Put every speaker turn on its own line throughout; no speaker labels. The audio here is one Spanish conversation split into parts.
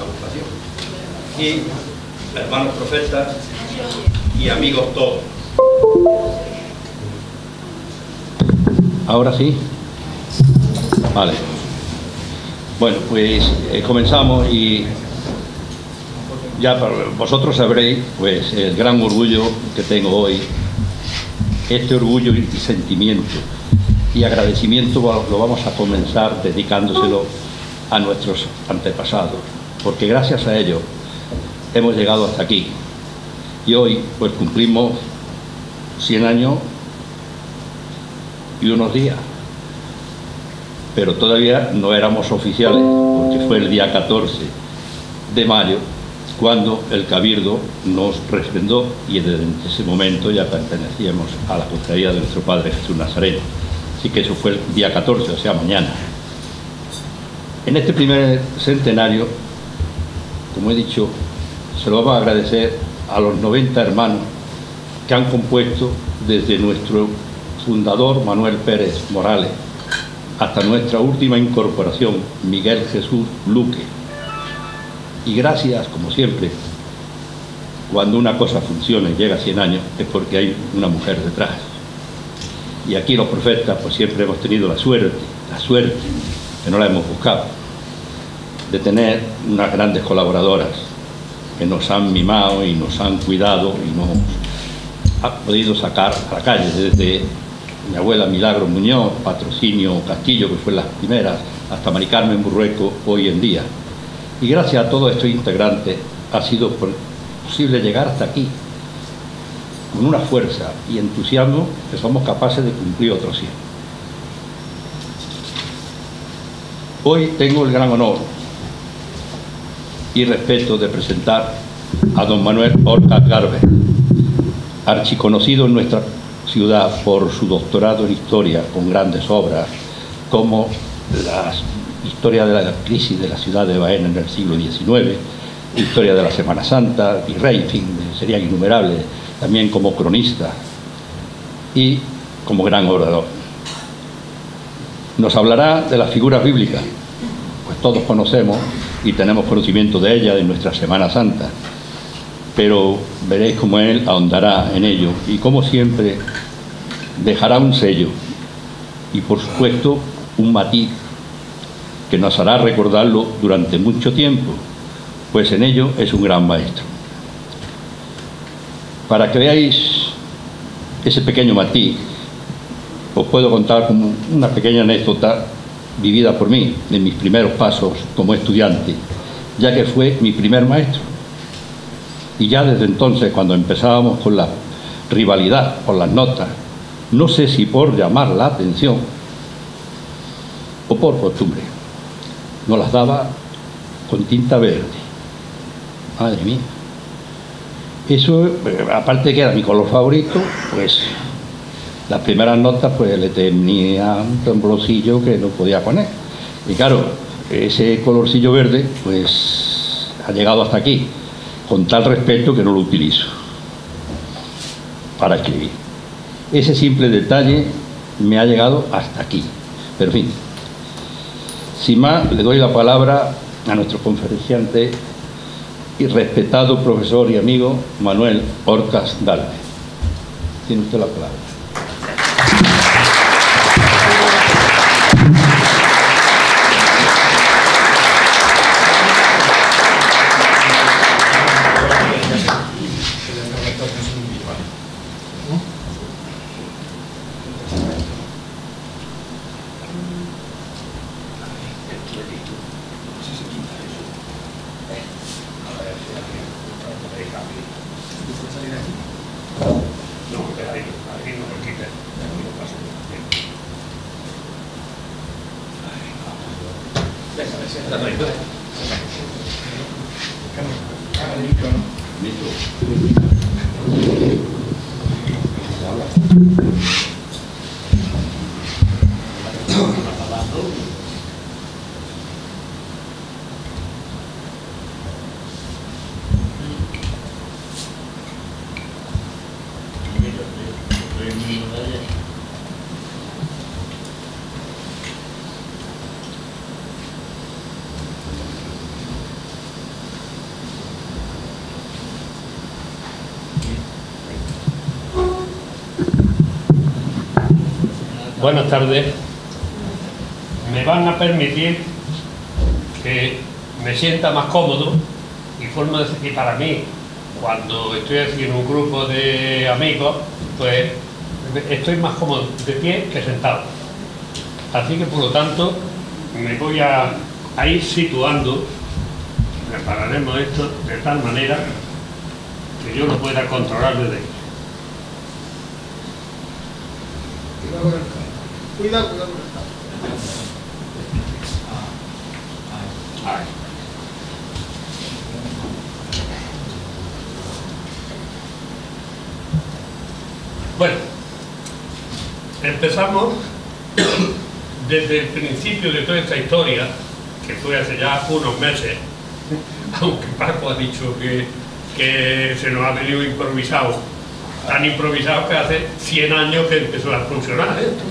agrupación. Y hermanos profetas y amigos todos. ¿Ahora sí? Vale. Bueno, pues comenzamos y ya vosotros sabréis pues el gran orgullo que tengo hoy. Este orgullo y sentimiento y agradecimiento lo vamos a comenzar dedicándoselo a nuestros antepasados, porque gracias a ellos hemos llegado hasta aquí. Y hoy pues cumplimos 100 años y unos días, pero todavía no éramos oficiales, porque fue el día 14 de mayo cuando el Cabildo nos refrendó, y desde ese momento ya pertenecíamos a la cofradía de nuestro Padre Jesús Nazareno. Así que eso fue el día 14, o sea, mañana. En este primer centenario, como he dicho, se lo vamos a agradecer a los 90 hermanos que han compuesto desde nuestro fundador Manuel Pérez Morales hasta nuestra última incorporación, Miguel Jesús Luque. Y gracias, como siempre, cuando una cosa funciona y llega a 100 años, es porque hay una mujer detrás. Y aquí los profetas, pues siempre hemos tenido la suerte, que no la hemos buscado, de tener unas grandes colaboradoras que nos han mimado y nos han cuidado y nos han podido sacar a la calle, desde mi abuela Milagro Muñoz, Patrocinio Castillo, que fue las primeras, hasta Mari Carmen Burrueco hoy en día. Y gracias a todos estos integrantes ha sido posible llegar hasta aquí, con una fuerza y entusiasmo que somos capaces de cumplir otros 100. Hoy tengo el gran honor y respeto de presentar a don Manuel Orcas Garbe, archiconocido en nuestra ciudad por su doctorado en historia, con grandes obras como la historia de la crisis de la ciudad de Baena en el siglo XIX, historia de la Semana Santa, virrey, en fin, serían innumerables, también como cronista y como gran orador. Nos hablará de las figuras bíblicas, pues todos conocemos y tenemos conocimiento de ellas en nuestra Semana Santa, pero veréis cómo él ahondará en ello y como siempre dejará un sello y por supuesto un matiz que nos hará recordarlo durante mucho tiempo, pues en ello es un gran maestro. Para que veáis ese pequeño matiz, os puedo contar como una pequeña anécdota vivida por mí en mis primeros pasos como estudiante, ya que fue mi primer maestro. Y ya desde entonces, cuando empezábamos con la rivalidad por las notas, no sé si por llamar la atención o por costumbre, nos las daba con tinta verde. Madre mía. Eso, aparte de que era mi color favorito, pues las primeras notas pues le tenía un temblorcillo que no podía poner. Y claro, ese colorcillo verde pues ha llegado hasta aquí, con tal respeto que no lo utilizo para escribir. Ese simple detalle me ha llegado hasta aquí. Pero en fin, sin más, le doy la palabra a nuestro conferenciante y respetado profesor y amigo Manuel Orcas Garbe. Tiene usted la palabra.
Buenas tardes. Me van a permitir que me sienta más cómodo y para mí, cuando estoy así en un grupo de amigos, pues estoy más cómodo de pie que sentado. Así que, por lo tanto, me voy a ir situando, prepararemos esto de tal manera que yo lo pueda controlar desde aquí.
Cuidado con el cable.
Ahí. Bueno, empezamos desde el principio de toda esta historia, que fue hace ya unos meses, aunque Paco ha dicho que se nos ha venido improvisado, tan improvisado que hace 100 años que empezó a funcionar esto.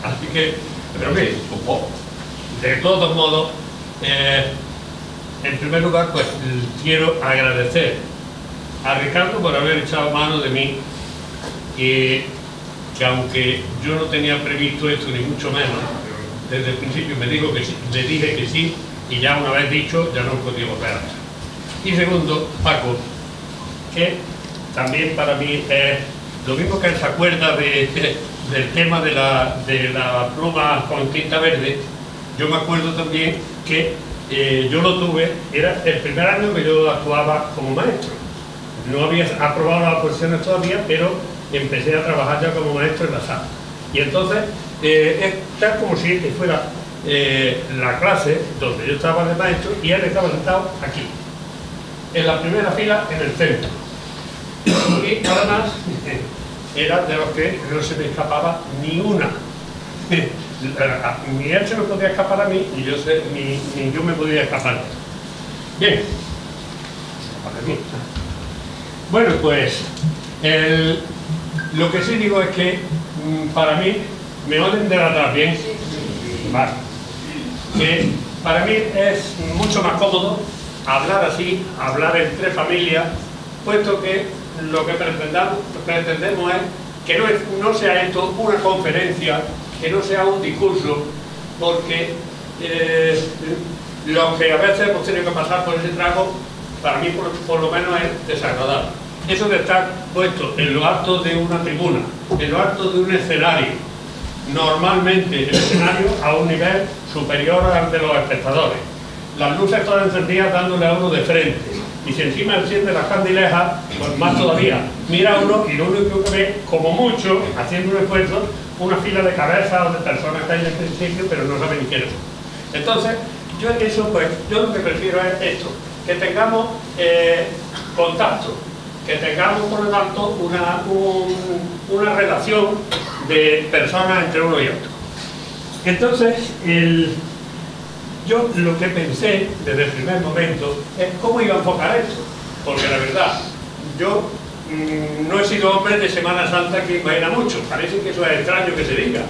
Así que, pero mire, de todos modos, en primer lugar, pues quiero agradecer a Ricardo por haber echado mano de mí, que aunque yo no tenía previsto esto, ni mucho menos, desde el principio me dijo que sí, le dije que sí, y ya una vez dicho, ya no podía volver atrás. Y segundo, Paco, que también para mí es lo mismo que él se acuerda del tema de la pluma con tinta verde. Yo me acuerdo también que yo lo tuve, era el primer año que yo actuaba como maestro. No había aprobado las posiciones todavía, pero empecé a trabajar ya como maestro en la sala. Y entonces, es tal como si fuera la clase donde yo estaba de maestro y él estaba sentado aquí, en la primera fila, en el centro. Y además, era de los que no se me escapaba ni una. Ni él se me podía escapar a mí, ni yo me podía escapar. Bien. Bueno, pues, lo que sí digo es que para mí, ¿me oyen de atrás bien? Vale. Que para mí es mucho más cómodo hablar así, hablar entre familias, puesto que lo que pretendemos es que no sea esto una conferencia, que no sea un discurso, porque lo que a veces hemos tenido que pasar por ese trago, para mí por lo menos es desagradable. Eso de estar puesto en lo alto de una tribuna, en lo alto de un escenario, normalmente el escenario a un nivel superior al de los espectadores, las luces todas encendidas dándole a uno de frente, y si encima enciende las candilejas, pues más todavía. Mira uno y lo único que ve, como mucho, haciendo un esfuerzo, una fila de cabezas o de personas que hay en el principio, pero no saben ni quiénes son. Entonces, yo lo que prefiero es esto, que tengamos contacto, que tengamos, por lo tanto, una relación de personas entre uno y otro. Entonces, yo lo que pensé desde el primer momento es cómo iba a enfocar esto, porque la verdad, yo no he sido hombre de Semana Santa que imagina mucho, parece que eso es extraño que se diga,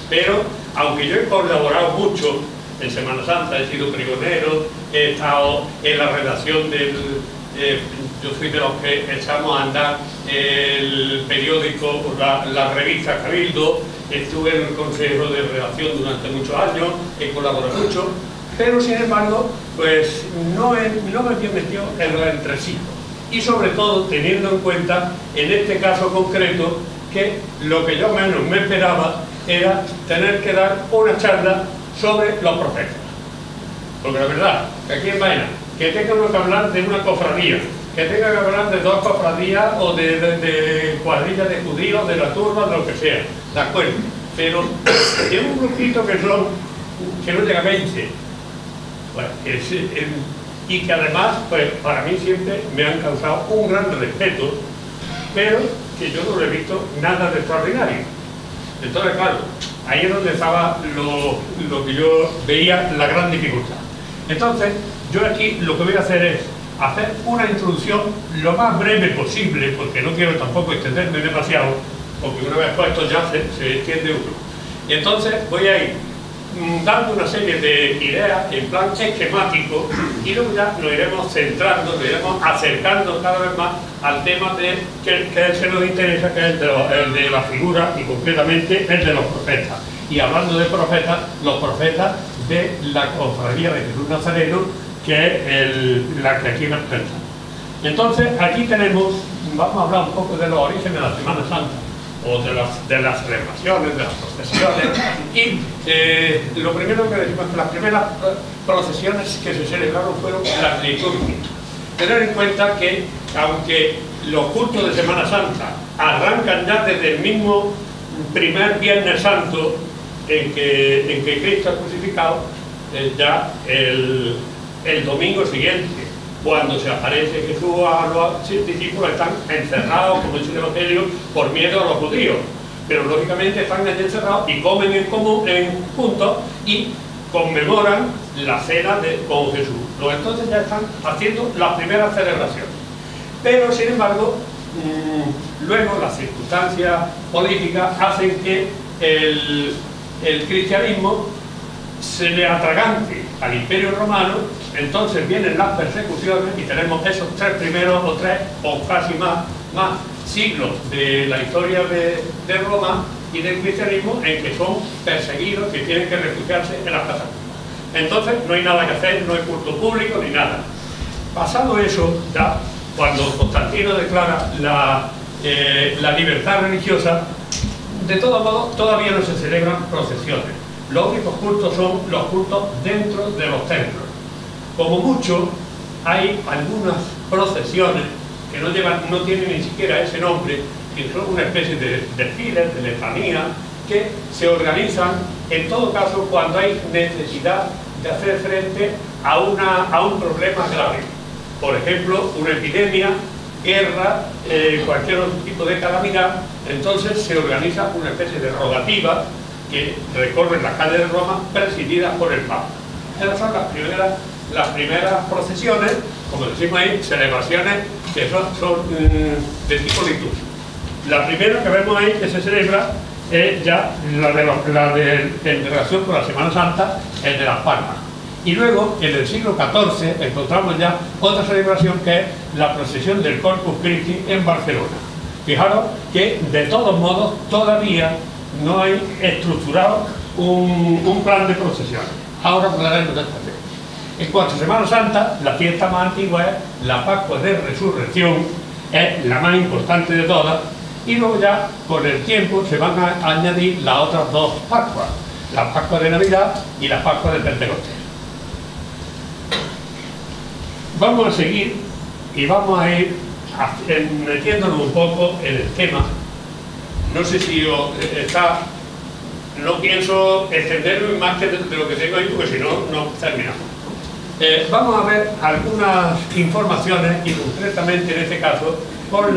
pero aunque yo he colaborado mucho en Semana Santa, he sido pregonero, he estado en la redacción yo fui de los que echamos a andar el periódico, la revista Cabildo, estuve en el consejo de redacción durante muchos años, he colaborado mucho, pero sin embargo, pues no me había metido en los entresijos. Y sobre todo teniendo en cuenta, en este caso concreto, que lo que yo menos me esperaba era tener que dar una charla sobre los profetas. Porque la verdad, que aquí en Baena, que tenga uno que hablar de una cofradía, que tenga que hablar de dos cofradías o de cuadrillas de judíos, de la turba, de lo que sea, de acuerdo. Pero tiene un grupito que no llega a 20. Bueno, y que además, pues para mí siempre me han causado un gran respeto, pero que yo no he visto nada de extraordinario. Entonces, claro, ahí es donde estaba lo que yo veía la gran dificultad. Entonces, yo aquí lo que voy a hacer es hacer una introducción lo más breve posible, porque no quiero tampoco extenderme demasiado, porque una vez puesto ya se extiende uno. Y entonces voy a ir dando una serie de ideas en plan esquemático y luego ya nos iremos centrando, nos iremos acercando cada vez más al tema que se nos interesa, que es el de la figura y concretamente el de los profetas. Y hablando de profetas, los profetas de la cofradía de Jesús Nazareno, que es la que aquí nos presenta. Entonces, aquí tenemos, vamos a hablar un poco de los orígenes de la Semana Santa, o de las celebraciones, de las procesiones, y lo primero que decimos es que las primeras procesiones que se celebraron fueron las litúrgicas. Tener en cuenta que, aunque los cultos de Semana Santa arrancan ya desde el mismo primer Viernes Santo en que Cristo es crucificado, ya el domingo siguiente, cuando se aparece Jesús a los discípulos, están encerrados, como dice el Evangelio, por miedo a los judíos. Pero lógicamente están allí encerrados y comen en juntos y conmemoran la cena con Jesús. Entonces ya están haciendo las primeras celebraciones. Pero sin embargo, luego las circunstancias políticas hacen que el cristianismo se le atragante al Imperio Romano. Entonces vienen las persecuciones y tenemos esos tres primeros o casi más siglos de la historia de Roma y del cristianismo en que son perseguidos, que tienen que refugiarse en las casas. Entonces no hay nada que hacer, no hay culto público ni nada. Pasado eso, ya cuando Constantino declara la libertad religiosa, de todo modo todavía no se celebran procesiones. Los únicos cultos son los cultos dentro de los templos. Como mucho, hay algunas procesiones que no tienen ni siquiera ese nombre, que son una especie de desfiles, de letanía, que se organizan, en todo caso, cuando hay necesidad de hacer frente a un problema grave. Por ejemplo, una epidemia, guerra, cualquier otro tipo de calamidad. Entonces se organiza una especie de rogativa que recorren las calles de Roma, presididas por el Papa. Esas son las primeras procesiones, como decimos ahí, celebraciones que son de tipo litúrgico. La primera que vemos ahí que se celebra es ya en relación con la Semana Santa, el de las Palmas. Y luego, en el siglo XIV, encontramos ya otra celebración que es la procesión del Corpus Christi en Barcelona. Fijaros que, de todos modos, todavía no hay estructurado un plan de procesiones. Ahora hablaremos de esta vez. En cuanto a Semana Santa, la fiesta más antigua es la Pascua de Resurrección, es la más importante de todas, y luego ya, con el tiempo, se van a añadir las otras dos Pascuas, la Pascua de Navidad y la Pascua de Pentecostés. Vamos a seguir y vamos a ir metiéndonos un poco en el tema. No sé si no pienso extenderme más que de lo que tengo ahí, porque si no, no terminamos. Vamos a ver algunas informaciones y concretamente en este caso con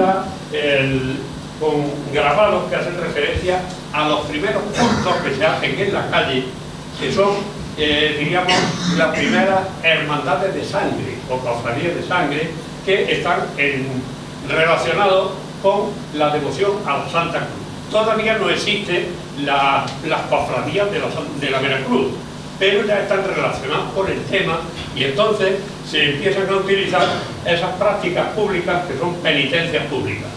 grabados que hacen referencia a los primeros cultos que se hacen en la calle, que son, diríamos, las primeras hermandades de sangre o cofradías de sangre que están relacionados con la devoción a la Santa Cruz. Todavía no existen las cofradías de la Veracruz, pero ya están relacionadas con el tema y entonces se empiezan a utilizar esas prácticas públicas que son penitencias públicas.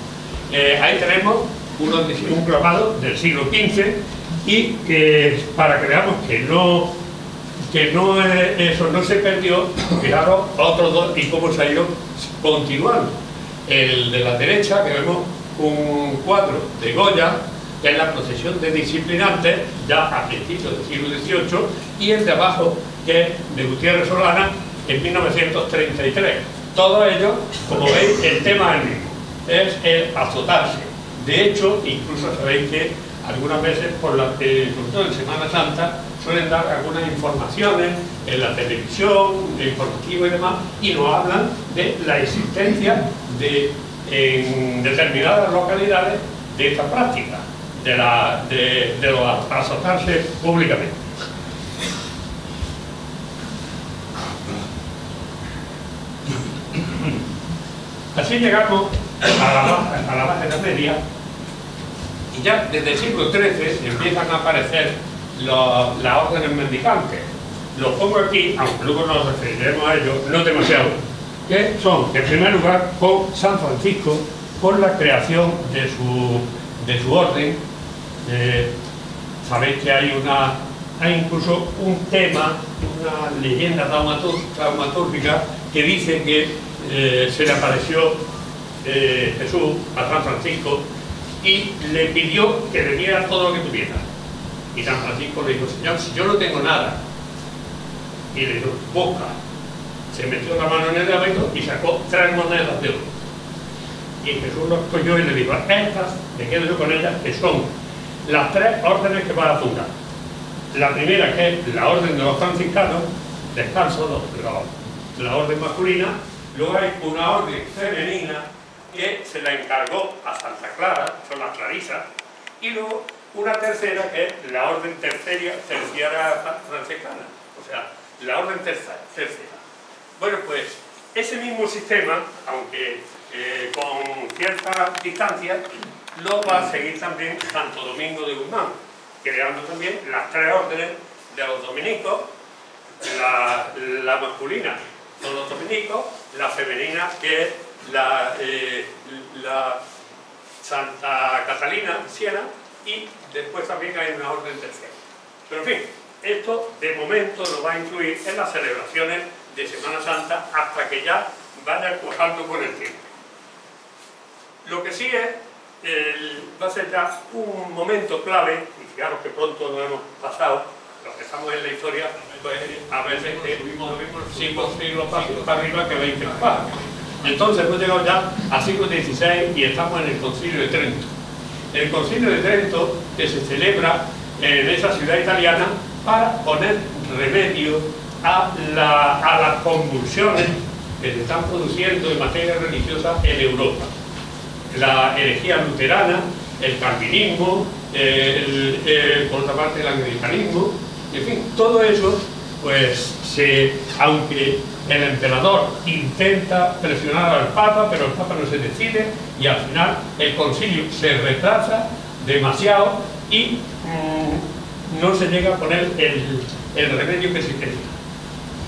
Ahí tenemos un grabado del siglo XV y para que veamos eso no se perdió, fijaros otros dos y cómo se ha ido continuando. El de la derecha, que vemos un cuadro de Goya, que es la procesión de disciplinantes, ya a principios del siglo XVIII, y el de abajo, que es de Gutiérrez Solana, en 1933. Todo ello, como veis, el tema es el mismo, es el azotarse. De hecho, incluso sabéis que algunas veces, sobre todo en Semana Santa, suelen dar algunas informaciones en la televisión, informativo y demás, y nos hablan de la existencia en determinadas localidades de esta práctica, de los azotarse públicamente. Así llegamos a la Baja Edad Media y ya desde el siglo XIII empiezan a aparecer las órdenes mendicantes. Los pongo aquí, aunque luego nos referiremos a ellos, no demasiado, que son, en primer lugar, con San Francisco, por la creación de su orden. Sabéis que hay incluso un tema, una leyenda taumatúrgica que dice que se le apareció Jesús a San Francisco y le pidió que le diera todo lo que tuviera. Y San Francisco le dijo: Señor, si yo no tengo nada. Y le dijo: busca. Se metió la mano en el hábito y sacó 3 monedas de oro. Y Jesús los cogió y le dijo: estas, me quedo yo con ellas, que son las 3 órdenes que vas a fundar. La primera, que es la orden de los franciscanos, descanso, la orden masculina. Luego hay una orden femenina que se la encargó a Santa Clara, son las clarisas, y luego una tercera, que es la orden terciaria franciscana, o sea, la orden tercera. Bueno, pues ese mismo sistema, aunque con cierta distancia, lo va a seguir también Santo Domingo de Guzmán, creando también las 3 órdenes de los dominicos, la masculina son los dominicos, la femenina, que es la Santa Catalina Siena, y después también hay una orden tercera. Pero en fin, esto de momento no va a influir en las celebraciones de Semana Santa hasta que ya vaya cuajando con el tiempo. Lo que sí va a ser ya un momento clave, y fijaros que pronto nos hemos pasado, los que estamos en la historia, pues a veces tuvimos 5 siglos para arriba que 20 más para. Entonces hemos llegado ya al siglo XVI y estamos en el Concilio de Trento. El Concilio de Trento, que se celebra en esa ciudad italiana para poner remedio a las convulsiones que se están produciendo en materia religiosa en Europa. La herejía luterana, el calvinismo, por otra parte el anglicanismo, en fin, todo eso, pues aunque el emperador intenta presionar al Papa, pero el Papa no se decide y al final el concilio se retrasa demasiado y no se llega a poner el remedio que se quería.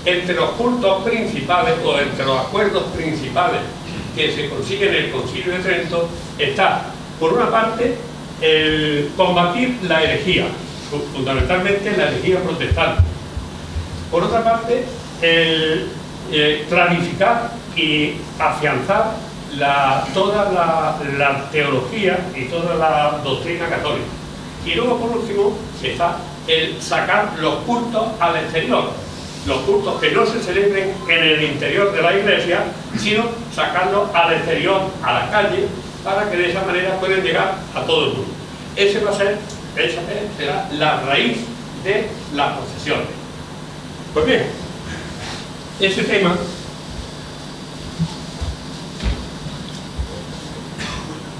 Entre los cultos principales o entre los acuerdos principales que se consiguen en el Concilio de Trento está, por una parte, el combatir la herejía, fundamentalmente la herejía protestante. Por otra parte, el clarificar y afianzar toda la teología y toda la doctrina católica. Y luego, por último, está el sacar los cultos al exterior. Los cultos que no se celebren en el interior de la iglesia, sino sacarlos al exterior, a la calle, para que de esa manera puedan llegar a todo el mundo. Esa será la raíz de las procesiones. Pues bien, ese tema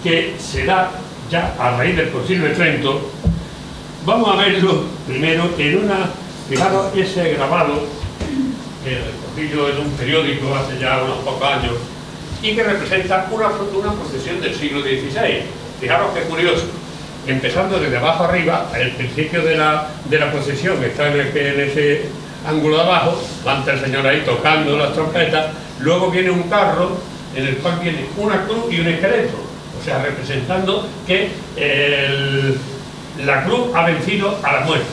que se da ya a raíz del Concilio de Trento, vamos a verlo primero en fijaros, ese grabado que recogido en un periódico hace ya unos pocos años y que representa una procesión del siglo XVI. Fijaros qué curioso, empezando desde abajo arriba, el principio de la procesión que está en ese ángulo de abajo, va el señor ahí tocando las trompetas, luego viene un carro en el cual viene una cruz y un esqueleto, o sea, representando que la cruz ha vencido a la muerte.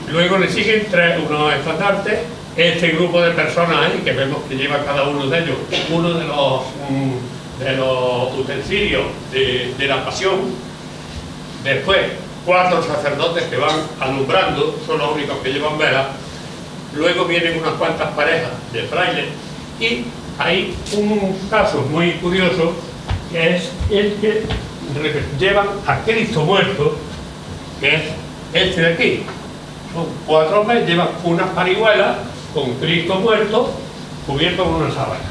Luego le siguen unos estandartes, este grupo de personas ahí, que vemos que lleva cada uno de ellos uno de los utensilios de la pasión. Después 4 sacerdotes que van alumbrando, son los únicos que llevan velas. Luego vienen unas cuantas parejas de frailes y hay un caso muy curioso que es el que llevan a Cristo muerto, que es este de aquí. Son 4 hombres, llevan unas parihuelas con Cristo muerto cubierto con una sábana.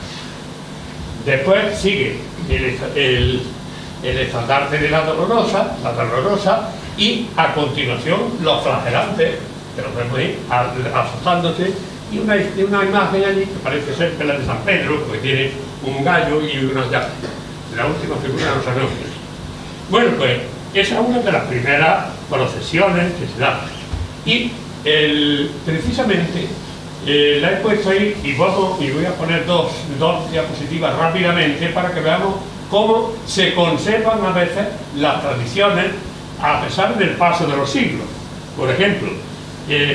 Después sigue el estandarte de la dolorosa, y a continuación los flagelantes, que los vemos ahí azotándose, y una imagen allí que parece ser que la de San Pedro, porque tiene un gallo y unas llaves. La última figura no sabemos qué es. Bueno, pues esa es una de las primeras procesiones que se dan. Y precisamente la he puesto ahí y voy a poner dos diapositivas rápidamente para que veamos cómo se conservan a veces las tradiciones a pesar del paso de los siglos. Por ejemplo,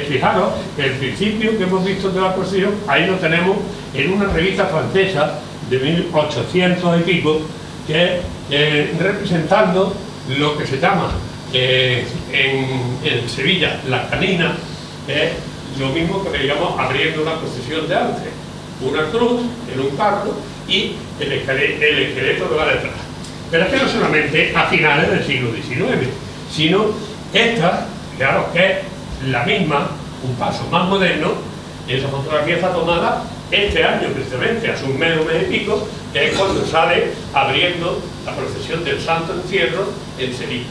fijaros que el principio que hemos visto de la procesión, ahí lo tenemos en una revista francesa de 1800 y pico, que representando lo que se llama en Sevilla la canina, que es lo mismo que veíamos abriendo una procesión de antes, una cruz en un carro y el esqueleto que va detrás. Pero es que no solamente a finales del siglo XIX, sino esta, claro que es la misma, un paso más moderno. Esa fotografía está tomada este año precisamente, hace un mes y pico, que es cuando sale abriendo la procesión del Santo Encierro en Sevilla.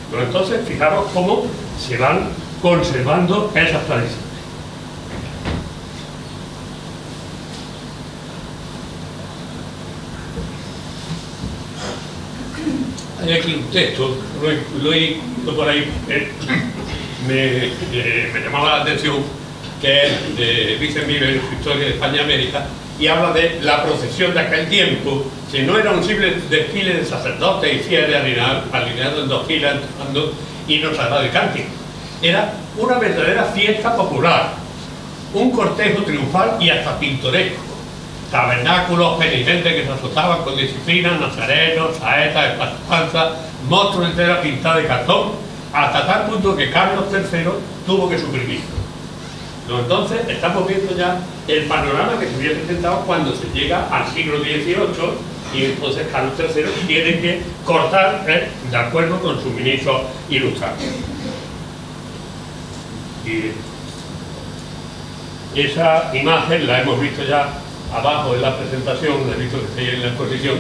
Pero entonces, fijaros cómo se van conservando esas tradiciones. Hay aquí un texto, lo he ido por ahí, me llamaba la atención, que es de Vicente Vives, su Historia de España y América, y habla de la procesión de aquel tiempo, que no era un simple desfile de sacerdotes y fieles alineados en dos filas, entonando himnos sagrados y cánticos. Era una verdadera fiesta popular, un cortejo triunfal y hasta pintoresco. Tabernáculos, penitentes que se azotaban con disciplina, nazarenos, saetas, espadapanzas, monstruos de tela pintada de cartón, hasta tal punto que Carlos III tuvo que suprimirlo. Entonces estamos viendo ya el panorama que se había presentado cuando se llega al siglo XVIII y entonces Carlos III tiene que cortar de acuerdo con su ministro ilustrado. Y esa imagen la hemos visto ya abajo en la presentación, la he visto que está ahí en la exposición,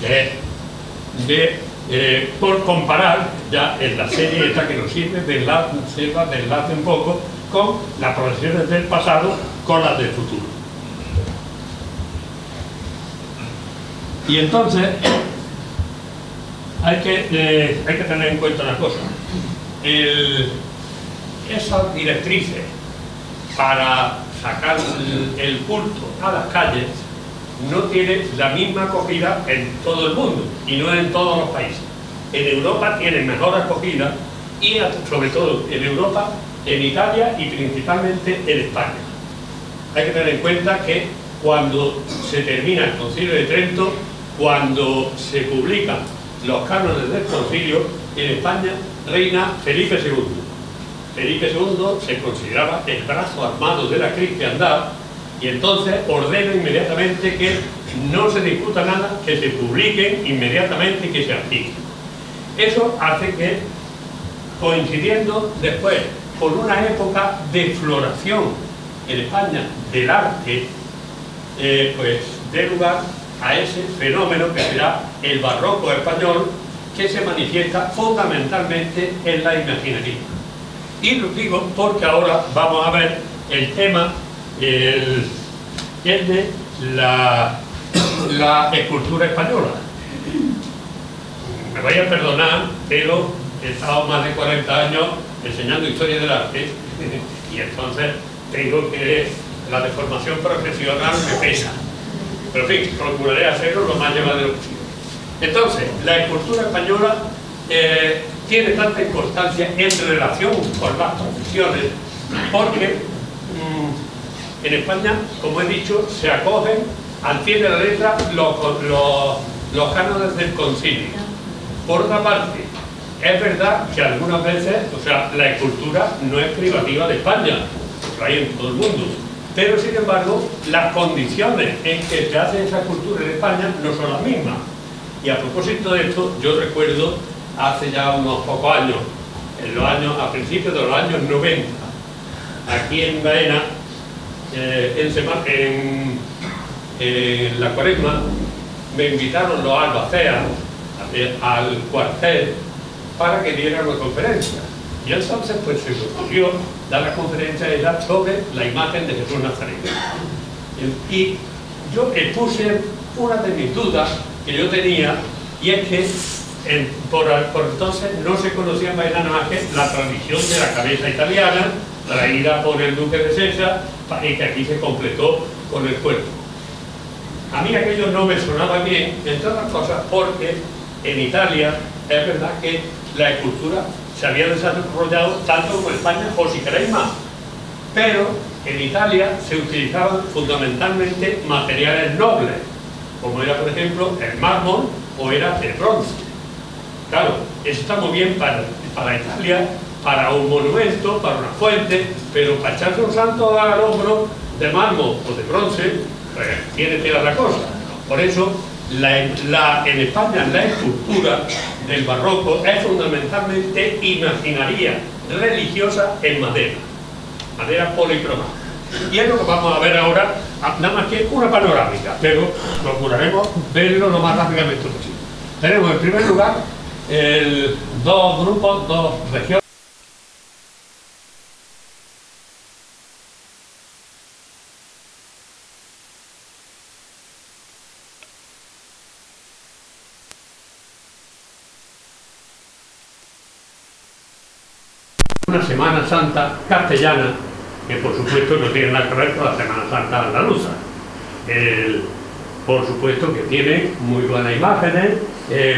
que es por comparar ya en la serie esta que nos sirve de enlace un poco con las procesiones del pasado con las del futuro. Y entonces hay que tener en cuenta una cosa. Esas directrices para sacar el culto a las calles no tiene la misma acogida en todo el mundo y no en todos los países. En Europa tiene mejor acogida y sobre todo en Europa, en Italia y principalmente en España. Hay que tener en cuenta que cuando se termina el Concilio de Trento, cuando se publican los cánones del concilio, en España reina Felipe II. Felipe II se consideraba el brazo armado de la cristiandad y entonces ordena inmediatamente que no se discuta nada, que se publiquen inmediatamente y que se archiven. Eso hace que, coincidiendo después con una época de floración en España del arte, pues dé lugar a ese fenómeno que será el barroco español, que se manifiesta fundamentalmente en la imaginería. Y lo digo porque ahora vamos a ver el tema, el de la escultura española. Me vais a perdonar, pero he estado más de 40 años enseñando historia del arte y entonces tengo que la deformación profesional me pesa. Pero en fin, procuraré hacerlo lo más llevadero posible. Entonces, la escultura española tiene tanta importancia en relación con las profesiones porque en España, como he dicho, se acogen al pie de la letra los cánones del concilio. Por otra parte, es verdad que algunas veces, o sea, la escultura no es privativa de España, lo hay en todo el mundo, pero sin embargo, las condiciones en que se hace esa escultura en España no son las mismas. Y a propósito de esto, yo recuerdo hace ya unos pocos años, a principios de los años 90, aquí en Baena, en la Cuaresma, me invitaron los albaceas al cuartel para que diera una conferencia. Y entonces pues se me ocurrió dar la conferencia esa sobre la imagen de Jesús Nazareno. Y yo expuse una de mis dudas que yo tenía, y es que por entonces no se conocía en Baena más que la tradición de la cabeza italiana, traída por el duque de Sessa, y que aquí se completó con el cuerpo. A mí aquello no me sonaba bien, entre otras cosas, porque en Italia es verdad que la escultura se había desarrollado tanto como en España, o si queréis más, pero en Italia se utilizaban fundamentalmente materiales nobles, como era, por ejemplo, el mármol o era el bronce. Claro, eso está muy bien para Italia, para un monumento, para una fuente, pero para echarse un santo al hombro de mármol o de bronce, pues tiene tela la cosa. Por eso, en España la escultura del barroco es fundamentalmente imaginaria religiosa en madera policromada. Y es lo que vamos a ver ahora, nada más que una panorámica, pero procuraremos verlo lo más rápidamente posible. Tenemos en primer lugar dos grupos, dos regiones. Una Semana Santa castellana, que por supuesto no tiene nada que ver con la Semana Santa andaluza. Por supuesto que tiene muy buenas imágenes,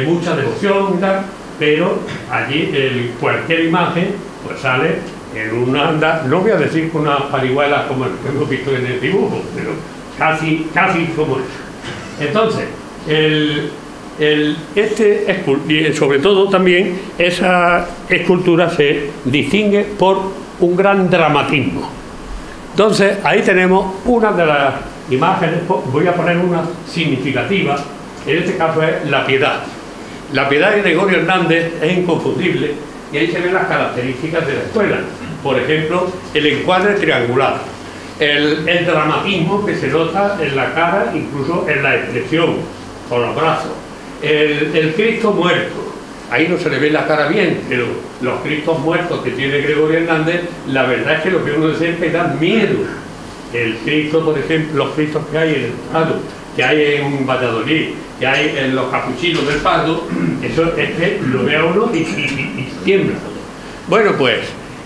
mucha devoción y tal, pero allí cualquier imagen pues sale en una anda, no voy a decir con unas parihuelas como el que hemos visto en el dibujo, pero casi como eso. Entonces, sobre todo también esa escultura se distingue por un gran dramatismo. Entonces ahí tenemos una de las imágenes, voy a poner una significativa, en este caso es la Piedad. La Piedad de Gregorio Hernández es inconfundible y ahí se ven las características de la escuela. Por ejemplo, el encuadre triangular, el dramatismo que se nota en la cara, incluso en la expresión, con los brazos. El Cristo muerto, ahí no se le ve la cara bien, pero los Cristos muertos que tiene Gregorio Hernández, la verdad es que lo que uno desea es dar miedo. El Cristo, por ejemplo, los Cristos que hay en el Prado, que hay en Valladolid, que hay en los capuchinos del Pardo, eso es que lo ve a uno y tiembla. Bueno, pues,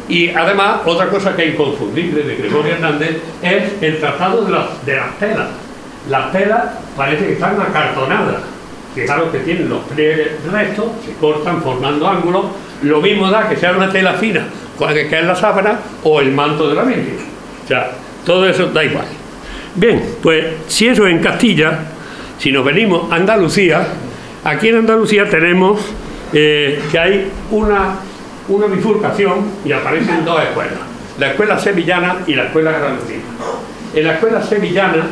y además otra cosa que es inconfundible de Gregorio Hernández es el tratado de las telas. Las telas parece que están acartonadas. Fijaros que tienen los pliegues rectos, se cortan formando ángulos, lo mismo da que sea una tela fina, que es la sábana o el manto de la Virgen. O sea, todo eso da igual. Bien, pues si eso en Castilla, si nos venimos a Andalucía, aquí en Andalucía tenemos que hay una bifurcación y aparecen dos escuelas, la escuela sevillana y la escuela granadina. En la escuela sevillana,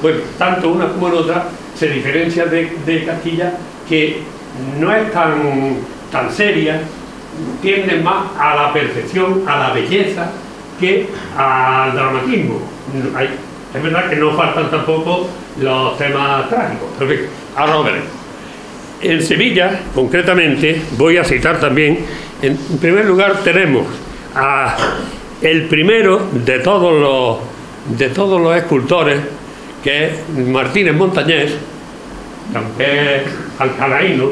bueno, tanto una como la otra, se diferencia de Castilla, que no es tan seria, tiende más a la perfección, a la belleza, que al dramatismo. Es verdad que no faltan tampoco los temas trágicos, pero bien, ahora lo veremos. En Sevilla, concretamente, voy a citar también, en primer lugar tenemos el primero de todos los escultores, que es Martínez Montañés, que es alcalaíno,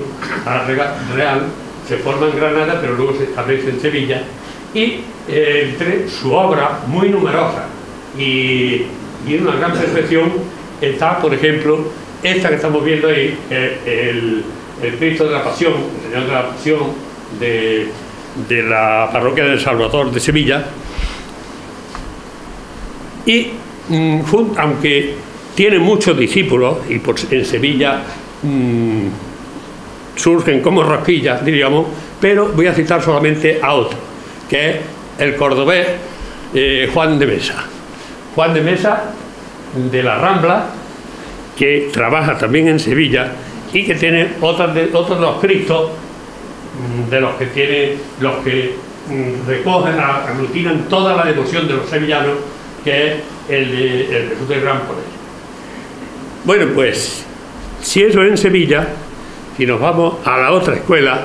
real, se forma en Granada, pero luego se establece en Sevilla, y entre su obra muy numerosa y una gran perfección está, por ejemplo, esta que estamos viendo ahí, el Cristo de la Pasión, el Señor de la Pasión de la parroquia del Salvador de Sevilla, y aunque tiene muchos discípulos y en Sevilla surgen como rosquillas, diríamos, pero voy a citar solamente a otro, que es el cordobés Juan de Mesa. Juan de Mesa, de la Rambla, que trabaja también en Sevilla y que tiene otros de los Cristos, de los que recogen, aglutinan toda la devoción de los sevillanos, que es el Jesús del Gran Poder. Bueno, pues, si eso es en Sevilla, si nos vamos a la otra escuela,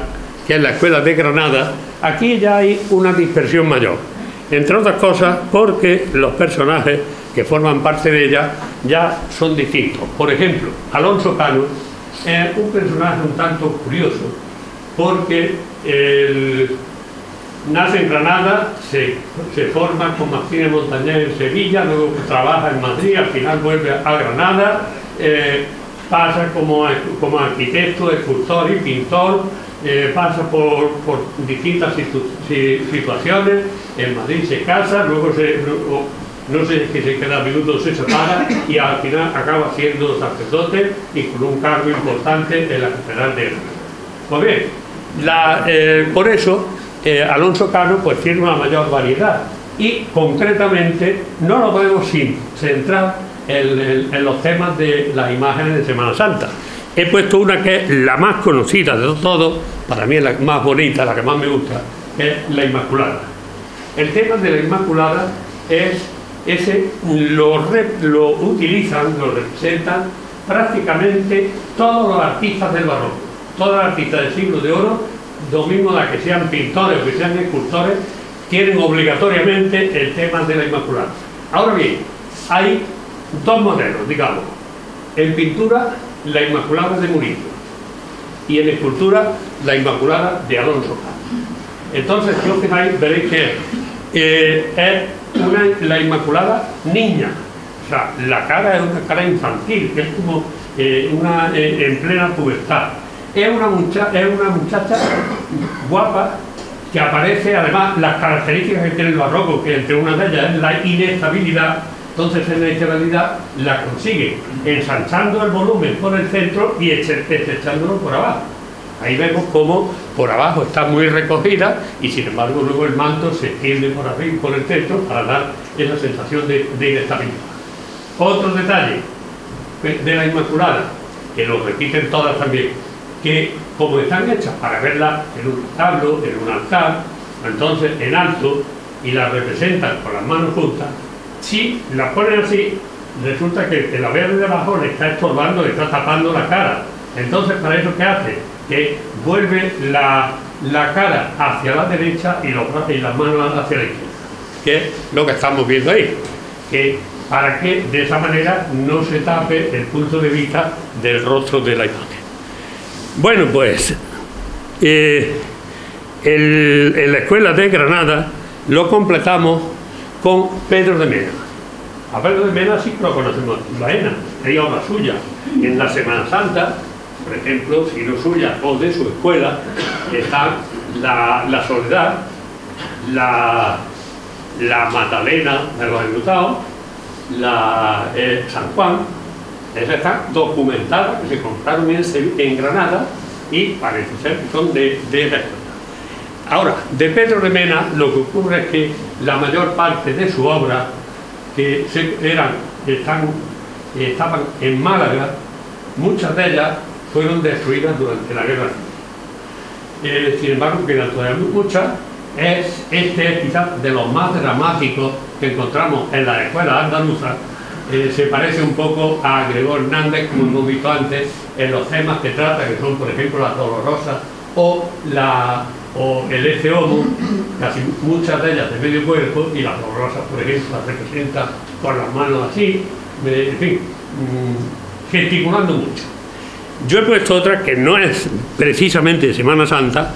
que es la escuela de Granada, aquí ya hay una dispersión mayor, entre otras cosas porque los personajes que forman parte de ella ya son distintos. Por ejemplo, Alonso Cano es un personaje un tanto curioso, porque nace en Granada, se forma como Martínez Montañés en Sevilla, luego trabaja en Madrid, al final vuelve a Granada, pasa como arquitecto, escultor y pintor, pasa por distintas situaciones. En Madrid se casa, luego no sé si se queda viudo, se separa y al final acaba siendo sacerdote y con un cargo importante en la Catedral de Granada. Pues bien, por eso Alonso Cano pues tiene una mayor variedad y concretamente no lo podemos centrar en los temas de las imágenes de Semana Santa. He puesto una que es la más conocida de todos, para mí es la más bonita, la que más me gusta, es la Inmaculada. El tema de la Inmaculada es lo utilizan, lo representan prácticamente todos los artistas del barroco, todos los artistas del siglo de oro, lo mismo la que sean pintores o que sean escultores, tienen obligatoriamente el tema de la Inmaculada. Ahora bien, hay dos modelos, digamos. En pintura, la Inmaculada de Murillo, y en escultura, la Inmaculada de Alonso Cano. Entonces, si os fijáis, veréis que es la Inmaculada niña, o sea, la cara es una cara infantil, que es como en plena pubertad. Es una muchacha guapa, que aparece, además, las características que tiene el barroco, que entre una de ellas es la inestabilidad. Entonces, en la inestabilidad la consigue ensanchando el volumen por el centro y estrechándolo por abajo. Ahí vemos cómo por abajo está muy recogida y sin embargo luego el manto se extiende por arriba y por el centro para dar esa sensación de inestabilidad. Otro detalle de la Inmaculada, que lo repiten todas también, que como están hechas para verlas en un retablo, en un altar, entonces en alto, y las representan con las manos juntas, si las ponen así, resulta que el haber de abajo le está estorbando, le está tapando la cara. Entonces, ¿para eso qué hace? Que vuelve la cara hacia la derecha y las manos hacia la izquierda, que es lo que estamos viendo ahí, que para que de esa manera no se tape el punto de vista del rostro de la imagen. Bueno, pues en la escuela de Granada lo completamos con Pedro de Mena. A Pedro de Mena sí lo conocemos en Baena, hay obras suyas en la Semana Santa, por ejemplo, si no suyas o de su escuela, están la Soledad, la Magdalena de los Enlutados, San Juan. Esas están documentadas, que se compraron en Granada y parece ser que son de esa escuela. Ahora, de Pedro de Mena lo que ocurre es que la mayor parte de su obra, que estaban en Málaga, muchas de ellas fueron destruidas durante la Guerra Civil. Sin embargo, quedan todavía muchas. Este es quizás de los más dramáticos que encontramos en la escuela andaluza. Se parece un poco a Gregor Hernández, como hemos visto antes, en los temas que trata, que son, por ejemplo, las dolorosas o el Ecce Homo, casi muchas de ellas de medio cuerpo, y las dolorosas, por ejemplo, las representa con las manos así, en fin, gesticulando mucho. Yo he puesto otra que no es precisamente de Semana Santa,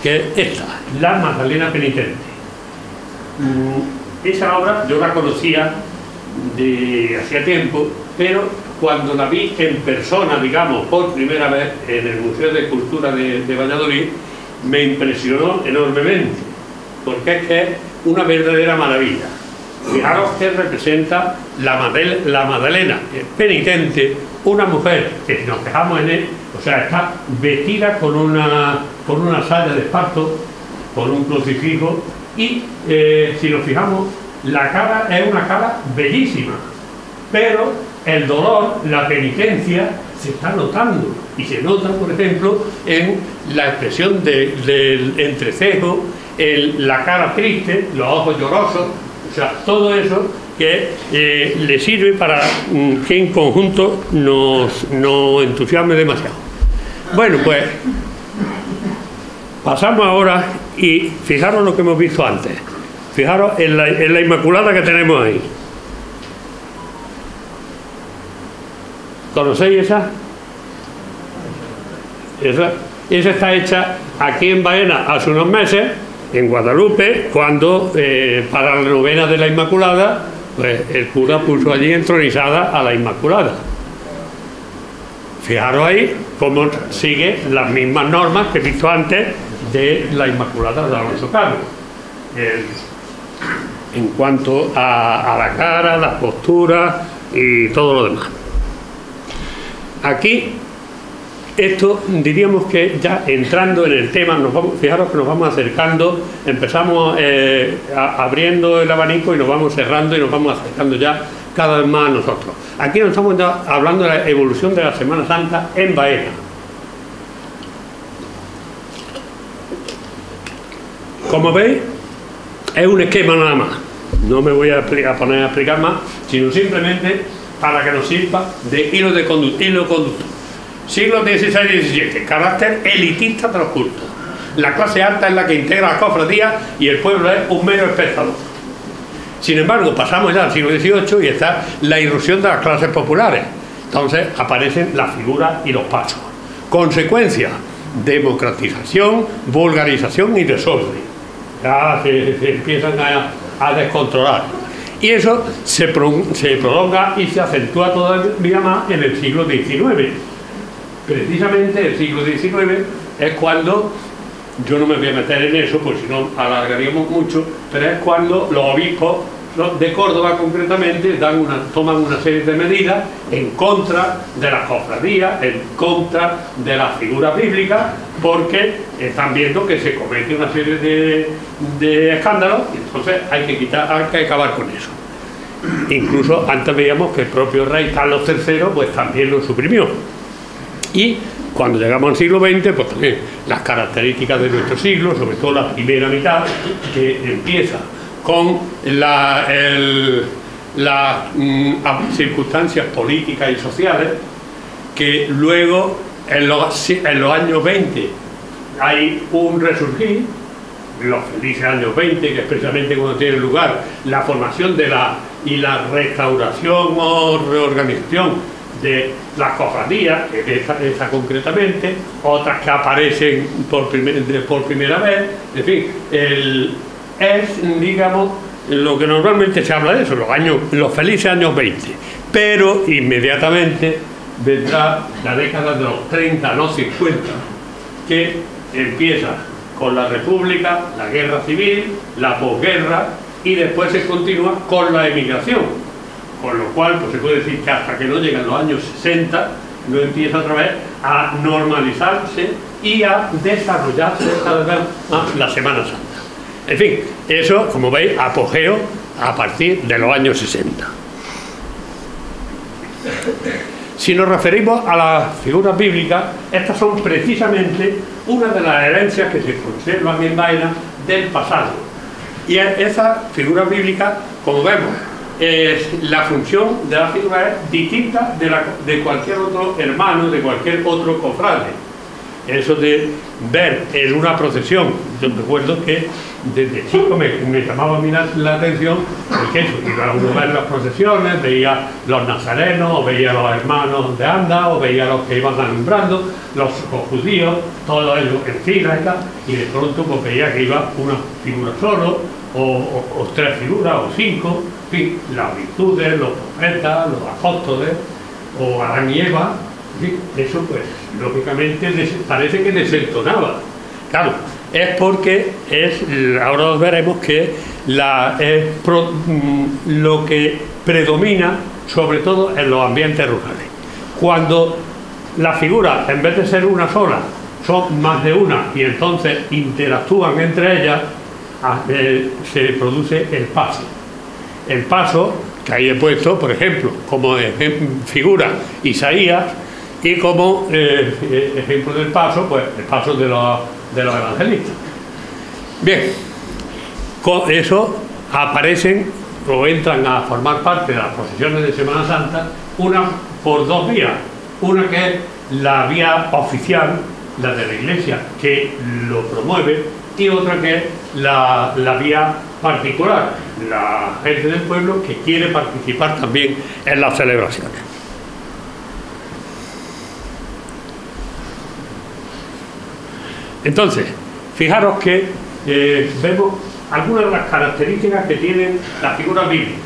que es esta, la Magdalena Penitente. Esa obra yo la conocía de hacía tiempo, pero cuando la vi en persona, digamos, por primera vez en el Museo de Cultura de Valladolid, me impresionó enormemente, porque es que es una verdadera maravilla. Fijaros que representa la Magdalena penitente, una mujer que, si nos fijamos en él, o sea, está vestida con una saya de esparto, con un crucifijo, y si nos fijamos, la cara es una cara bellísima, pero el dolor, la penitencia, se está notando, y se nota, por ejemplo, en la expresión del entrecejo, la cara triste, los ojos llorosos, o sea, todo eso que le sirve para que en conjunto nos entusiasme demasiado. Bueno, pues pasamos ahora y fijaros lo que hemos visto antes. Fijaros en la Inmaculada que tenemos ahí. ¿Conocéis esa? Esa está hecha aquí en Baena hace unos meses, en Guadalupe, cuando para la novena de la Inmaculada, pues el cura puso allí entronizada a la Inmaculada. Fijaros ahí cómo sigue las mismas normas que he visto antes de la Inmaculada de Alonso Carlos. En cuanto a la cara, las posturas y todo lo demás. Aquí, esto diríamos que ya entrando en el tema, fijaros que nos vamos acercando, empezamos abriendo el abanico y nos vamos cerrando y nos vamos acercando ya cada vez más a nosotros. Aquí nos estamos ya hablando de la evolución de la Semana Santa en Baena. Como veis, es un esquema nada más. No me voy a poner a explicar más, sino simplemente para que nos sirva de hilo conductor. Siglo XVI y XVII, carácter elitista de los cultos. La clase alta es la que integra las cofradías y el pueblo es un mero espectador. Sin embargo, pasamos ya al siglo XVIII y está la irrupción de las clases populares. Entonces aparecen las figuras y los pasos. Consecuencia: democratización, vulgarización y desorden. Ya se empiezan a descontrolar. Y eso se prolonga y se acentúa todavía más en el siglo XIX. Precisamente el siglo XIX es cuando, yo no me voy a meter en eso, porque si no alargaríamos mucho, pero es cuando los obispos de Córdoba concretamente toman una serie de medidas en contra de las cofradías, en contra de las figuras bíblicas, porque están viendo que se comete una serie de escándalos y entonces hay que acabar con eso. Incluso antes veíamos que el propio rey Carlos III pues también lo suprimió. Y cuando llegamos al siglo XX, pues también las características de nuestro siglo, sobre todo la primera mitad, que empieza con las circunstancias políticas y sociales, que luego en los años 20 hay un resurgir, los felices años 20, que es precisamente cuando tiene lugar la formación y la restauración o reorganización de las cofradías, esa concretamente, otras que aparecen por primera vez, en fin, es, digamos, lo que normalmente se habla de eso, los felices años 20, pero inmediatamente vendrá la década de los 30, no 50, que empieza con la República, la Guerra Civil, la posguerra, y después se continúa con la emigración. Con lo cual, pues se puede decir que hasta que no llegan los años 60, no empieza otra vez a normalizarse y a desarrollarse cada vez más la Semana Santa. En fin, eso, como veis, apogeo a partir de los años 60. Si nos referimos a las figuras bíblicas, estas son precisamente una de las herencias que se conservan en Baena del pasado. Y esas figuras bíblicas, como vemos, la función de la figura es distinta de cualquier otro hermano, de cualquier otro cofrade. Eso de ver en una procesión, yo recuerdo que desde chico me llamaba a mí la atención, porque eso, iba uno a ver las procesiones, veía los nazarenos, o veía los hermanos de Anda, o veía los que iban alumbrando, los judíos, todos ellos en fila y tal, y de pronto pues veía que iba una figura solo, o tres figuras, o cinco, en fin, las virtudes, los profetas, los apóstoles, o Adán y Eva, en fin, eso pues lógicamente parece que desentonaba. Claro, es porque ahora veremos que lo que predomina sobre todo en los ambientes rurales. Cuando las figuras, en vez de ser una sola, son más de una y entonces interactúan entre ellas, se produce el paso. El paso, que ahí he puesto, por ejemplo, como figura Isaías, y como ejemplo del paso, pues el paso de los evangelistas. Bien, con eso aparecen o entran a formar parte de las procesiones de Semana Santa, una por dos vías. Una que es la vía oficial, la de la Iglesia, que lo promueve, y otra que es la vía particular, la gente del pueblo que quiere participar también en las celebraciones. Entonces, fijaros que vemos algunas de las características que tienen las figuras bíblicas.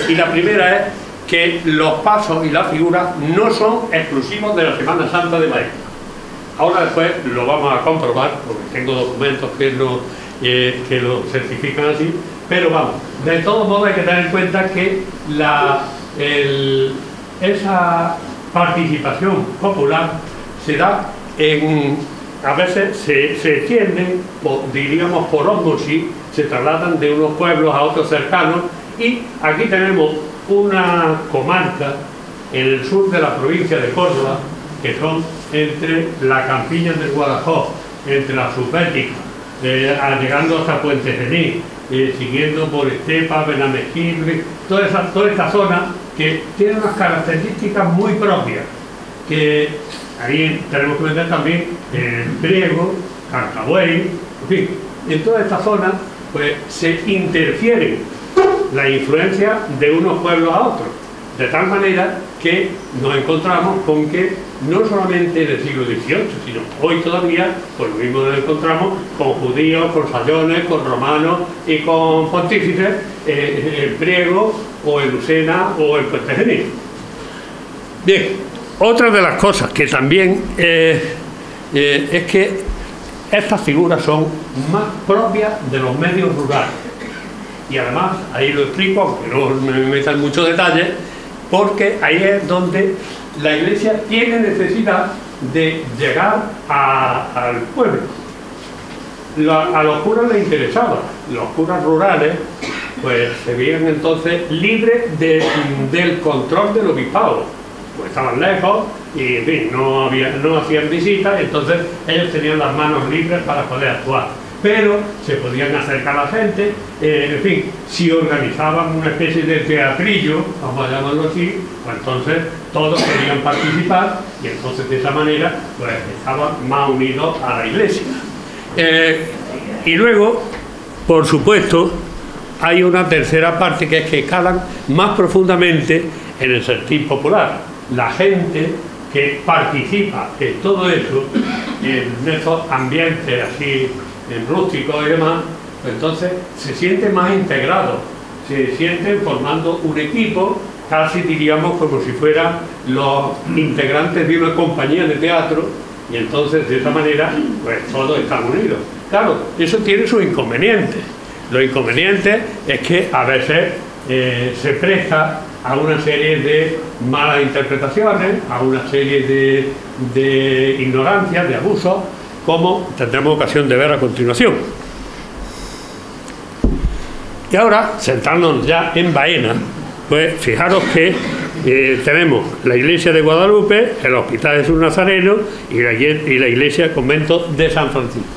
Y la primera es que los pasos y las figuras no son exclusivos de la Semana Santa de María. Ahora después lo vamos a comprobar, porque tengo documentos que lo certifican así, pero vamos, de todos modos hay que tener en cuenta que esa participación popular se da a veces se extienden, diríamos por ósmosis, se trasladan de unos pueblos a otros cercanos, y aquí tenemos una comarca en el sur de la provincia de Córdoba, que son entre la campiña del Guadalajara, entre la Subbética, llegando hasta Puente Genil, siguiendo por Estepa, Benamejí, toda esta zona que tiene unas características muy propias, que ahí tenemos que meter también el Priego, Carcabuey, en fin, en toda esta zona pues se interfieren la influencia de unos pueblos a otros, de tal manera que nos encontramos con que no solamente en el siglo XVIII, sino hoy todavía, pues lo mismo nos encontramos con judíos, con sayones, con romanos y con pontífices, en Priego o en Lucena o en Puente Genil. Bien, otra de las cosas que también es que estas figuras son más propias de los medios rurales. Y además, ahí lo explico, aunque no me metan en muchos detalles, porque ahí es donde la Iglesia tiene necesidad de llegar al pueblo. A los curas les interesaba, los curas rurales pues se veían entonces libres del control del obispado, pues estaban lejos y en fin, no hacían visitas, entonces ellos tenían las manos libres para poder actuar, pero se podían acercar a la gente, en fin, si organizaban una especie de teatrillo, vamos a llamarlo así, pues entonces todos querían participar y entonces de esa manera pues estaban más unidos a la Iglesia. Y luego, por supuesto, hay una tercera parte, que es que calan más profundamente en el sentir popular. La gente que participa en todo eso, en estos ambientes así rústicos y demás, pues entonces se siente más integrado, se sienten formando un equipo, casi diríamos como si fueran los integrantes de una compañía de teatro, y entonces de esa manera pues todos están unidos. Claro, eso tiene sus inconvenientes. Los inconvenientes es que a veces se presta a una serie de malas interpretaciones, a una serie de ignorancias, de abusos, como tendremos ocasión de ver a continuación. Y ahora, sentándonos ya en Baena, pues fijaros que tenemos la iglesia de Guadalupe, el Hospital Jesús Nazareno y la iglesia del convento de San Francisco.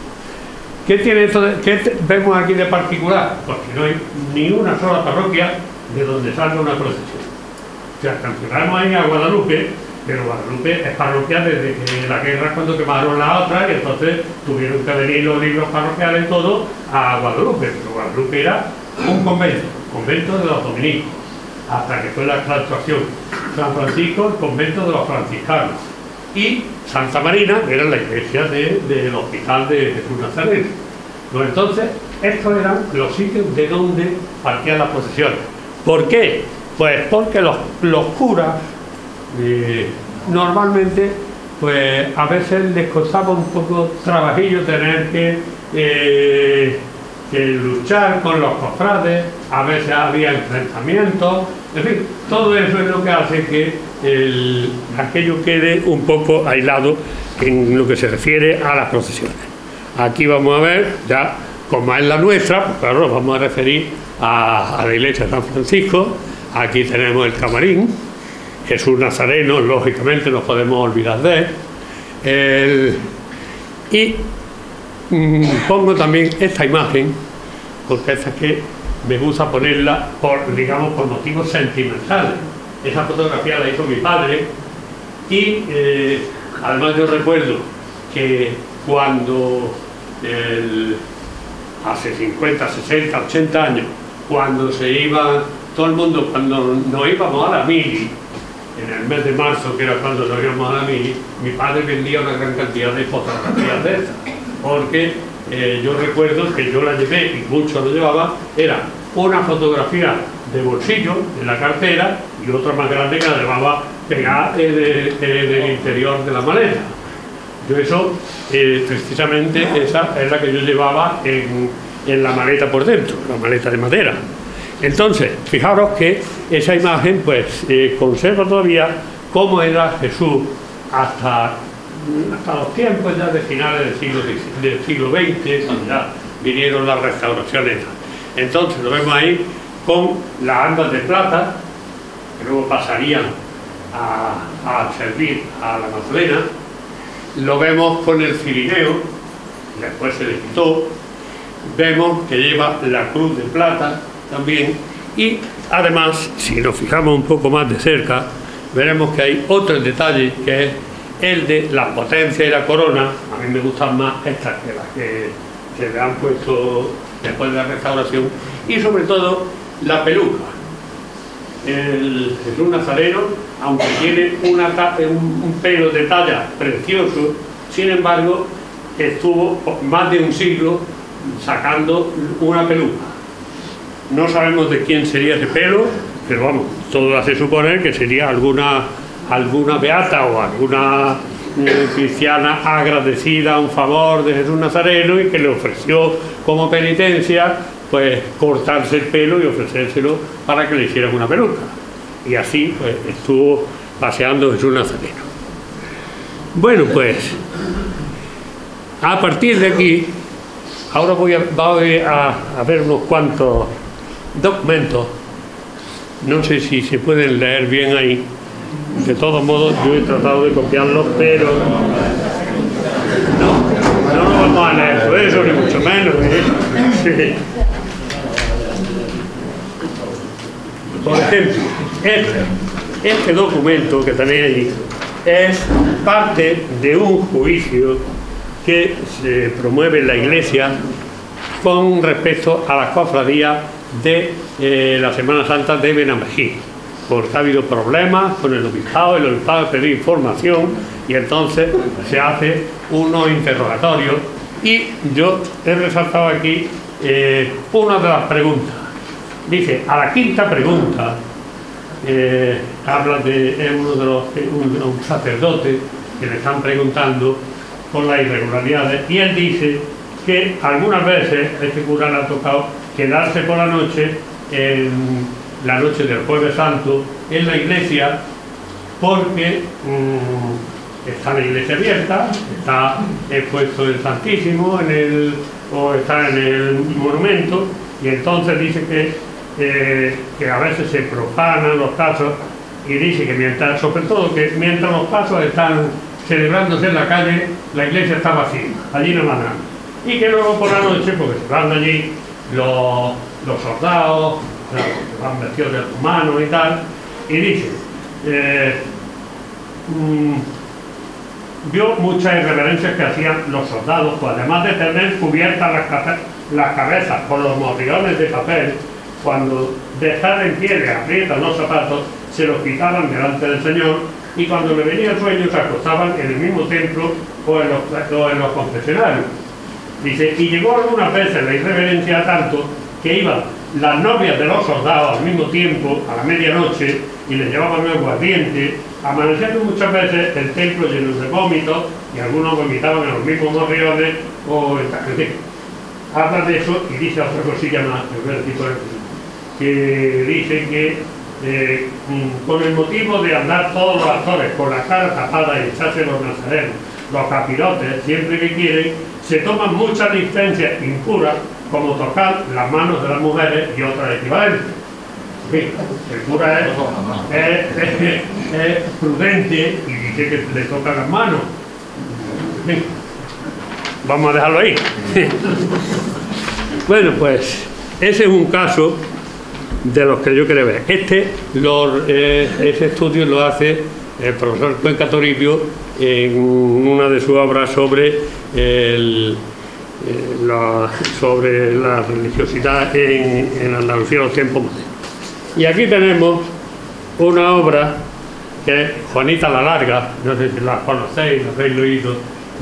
¿Qué tiene esto qué vemos aquí de particular? Porque no hay ni una sola parroquia de donde salga una procesión. O sea, cancelamos ahí a Guadalupe, pero Guadalupe es parroquia desde que la guerra, cuando quemaron la otra, y entonces tuvieron que venir los libros parroquiales todo a Guadalupe. Pero Guadalupe era un convento de los dominicos, hasta que fue la actuación. San Francisco, el convento de los franciscanos, y Santa Marina era la iglesia del Hospital de Jesús Nazareno. Pues entonces, estos eran los sitios de donde partían las procesiones. ¿Por qué? Pues porque los curas normalmente, pues a veces les costaba un poco trabajillo tener que luchar con los cofrades, a veces había enfrentamientos, en fin, todo eso es lo que hace que aquello quede un poco aislado en lo que se refiere a las procesiones. Aquí vamos a ver, ya como es la nuestra, pues claro, nos vamos a referir a la iglesia de San Francisco. Aquí tenemos el camarín, Jesús Nazareno, lógicamente no podemos olvidar de él. Y pongo también esta imagen, porque esta es que me gusta ponerla por motivos sentimentales. Esa fotografía la hizo mi padre y además yo recuerdo que cuando hace 50, 60, 80 años, cuando se iba todo el mundo, cuando nos íbamos a la mili, en el mes de marzo, que era cuando nos íbamos a la mili, mi padre vendía una gran cantidad de fotografías de estas. porque yo recuerdo que yo la llevé, y muchos lo llevaban, era una fotografía de bolsillo en la cartera y otra más grande que la llevaba pegada en el interior de la maleta. Yo eso, precisamente esa es la que yo llevaba en la maleta por dentro, la maleta de madera. Entonces, fijaros que esa imagen pues conserva todavía cómo era Jesús hasta los tiempos ya de finales del siglo XX, cuando ya vinieron las restauraciones. Entonces lo vemos ahí con las andas de plata, que luego pasarían a servir a la Magdalena. Lo vemos con el cirineo, después se le quitó. Vemos que lleva la cruz de plata también, y además, si nos fijamos un poco más de cerca, veremos que hay otro detalle, que es el de la potencia y la corona. A mí me gustan más estas que las que se le han puesto después de la restauración, y sobre todo la peluca. El Jesús Nazareno, aunque tiene un pelo de talla precioso, sin embargo estuvo más de un siglo sacando una peluca. No sabemos de quién sería ese pelo, pero vamos, todo hace suponer que sería alguna beata o alguna cristiana agradecida a un favor de Jesús Nazareno y que le ofreció como penitencia pues cortarse el pelo y ofrecérselo para que le hicieran una peluca. Y así pues estuvo paseando Jesús Nazareno. Bueno, pues a partir de aquí ahora voy a ver unos cuantos documentos. No sé si se pueden leer bien ahí. De todos modos, yo he tratado de copiarlos, pero no lo vamos a leer todo eso, ni mucho menos. Por ejemplo, este documento que tenéis ahí es parte de un juicio que se promueve en la Iglesia con respecto a las cofradías de la Semana Santa de Benamejí, porque ha habido problemas con el obispado pide información y entonces se hace unos interrogatorios, y yo he resaltado aquí una de las preguntas. Dice, a la quinta pregunta, habla de un sacerdote que le están preguntando por las irregularidades, y él dice que algunas veces este cura le ha tocado quedarse por la noche, en la noche del Jueves Santo, en la iglesia, porque está la iglesia abierta, está expuesto el Santísimo o está en el monumento, y entonces dice que a veces se profanan los pasos, y dice que sobre todo que mientras los pasos están celebrándose en la calle, la iglesia está vacía, allí no va nada, y que luego por la noche, porque se van allí los soldados, que van vestidos de romanos y tal, y dice, vio muchas irreverencias que hacían los soldados, pues además de tener cubiertas las cabezas con los morriones de papel, cuando de estar en pie le aprietan los zapatos, se los quitaban delante del Señor, y cuando le venía el sueño se acostaban en el mismo templo o en los confesionarios. Dice, y llegó algunas veces la irreverencia tanto que iban las novias de los soldados al mismo tiempo, a la medianoche, y les llevaban el aguardiente, amaneciendo muchas veces el templo lleno de vómitos, y algunos vomitaban en los mismos morriones o en tal. Habla de eso y dice otra cosilla más, que dice que con el motivo de andar todos los actores con la cara tapada y echarse los nazarenos, los capirotes, siempre que quieren, se toman muchas licencias impuras, como tocar las manos de las mujeres y otras equivalentes. El cura es prudente y dice que le tocan las manos. Vamos a dejarlo ahí. Bueno, pues ese es un caso de los que yo quería ver. Ese estudio lo hace el profesor Cuenca Toribio en una de sus obras sobre la religiosidad en Andalucía en los tiempos modernos. Y aquí tenemos una obra que es Juanita la Larga, no sé si la conocéis, la habéis leído,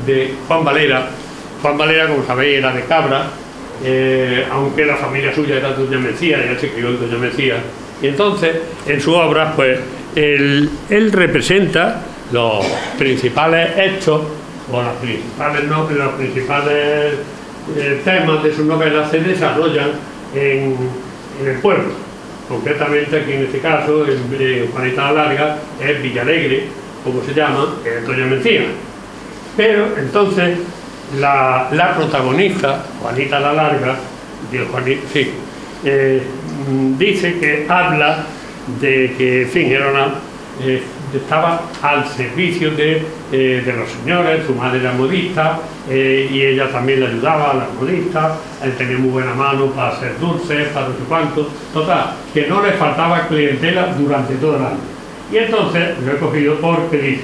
de Juan Valera, Juan Valera, como sabéis, era de Cabra, aunque la familia suya era de Doña Mencía, y él se crió en Doña Mencía. Y entonces, en su obra, pues, él representa los principales hechos, o los principales temas de sus novelas se desarrollan en el pueblo. Concretamente, aquí en este caso, en Juanita la Larga, es Villalegre, como se llama, que es Doña Mencía. Pero entonces la protagonista, Juanita la Larga, dice que habla de que, en fin, estaba al servicio de los señores, su madre era modista, y ella también le ayudaba a las modistas, él tenía muy buena mano para hacer dulces, para no sé cuánto, total, que no le faltaba clientela durante todo el año. Y entonces lo he cogido porque dice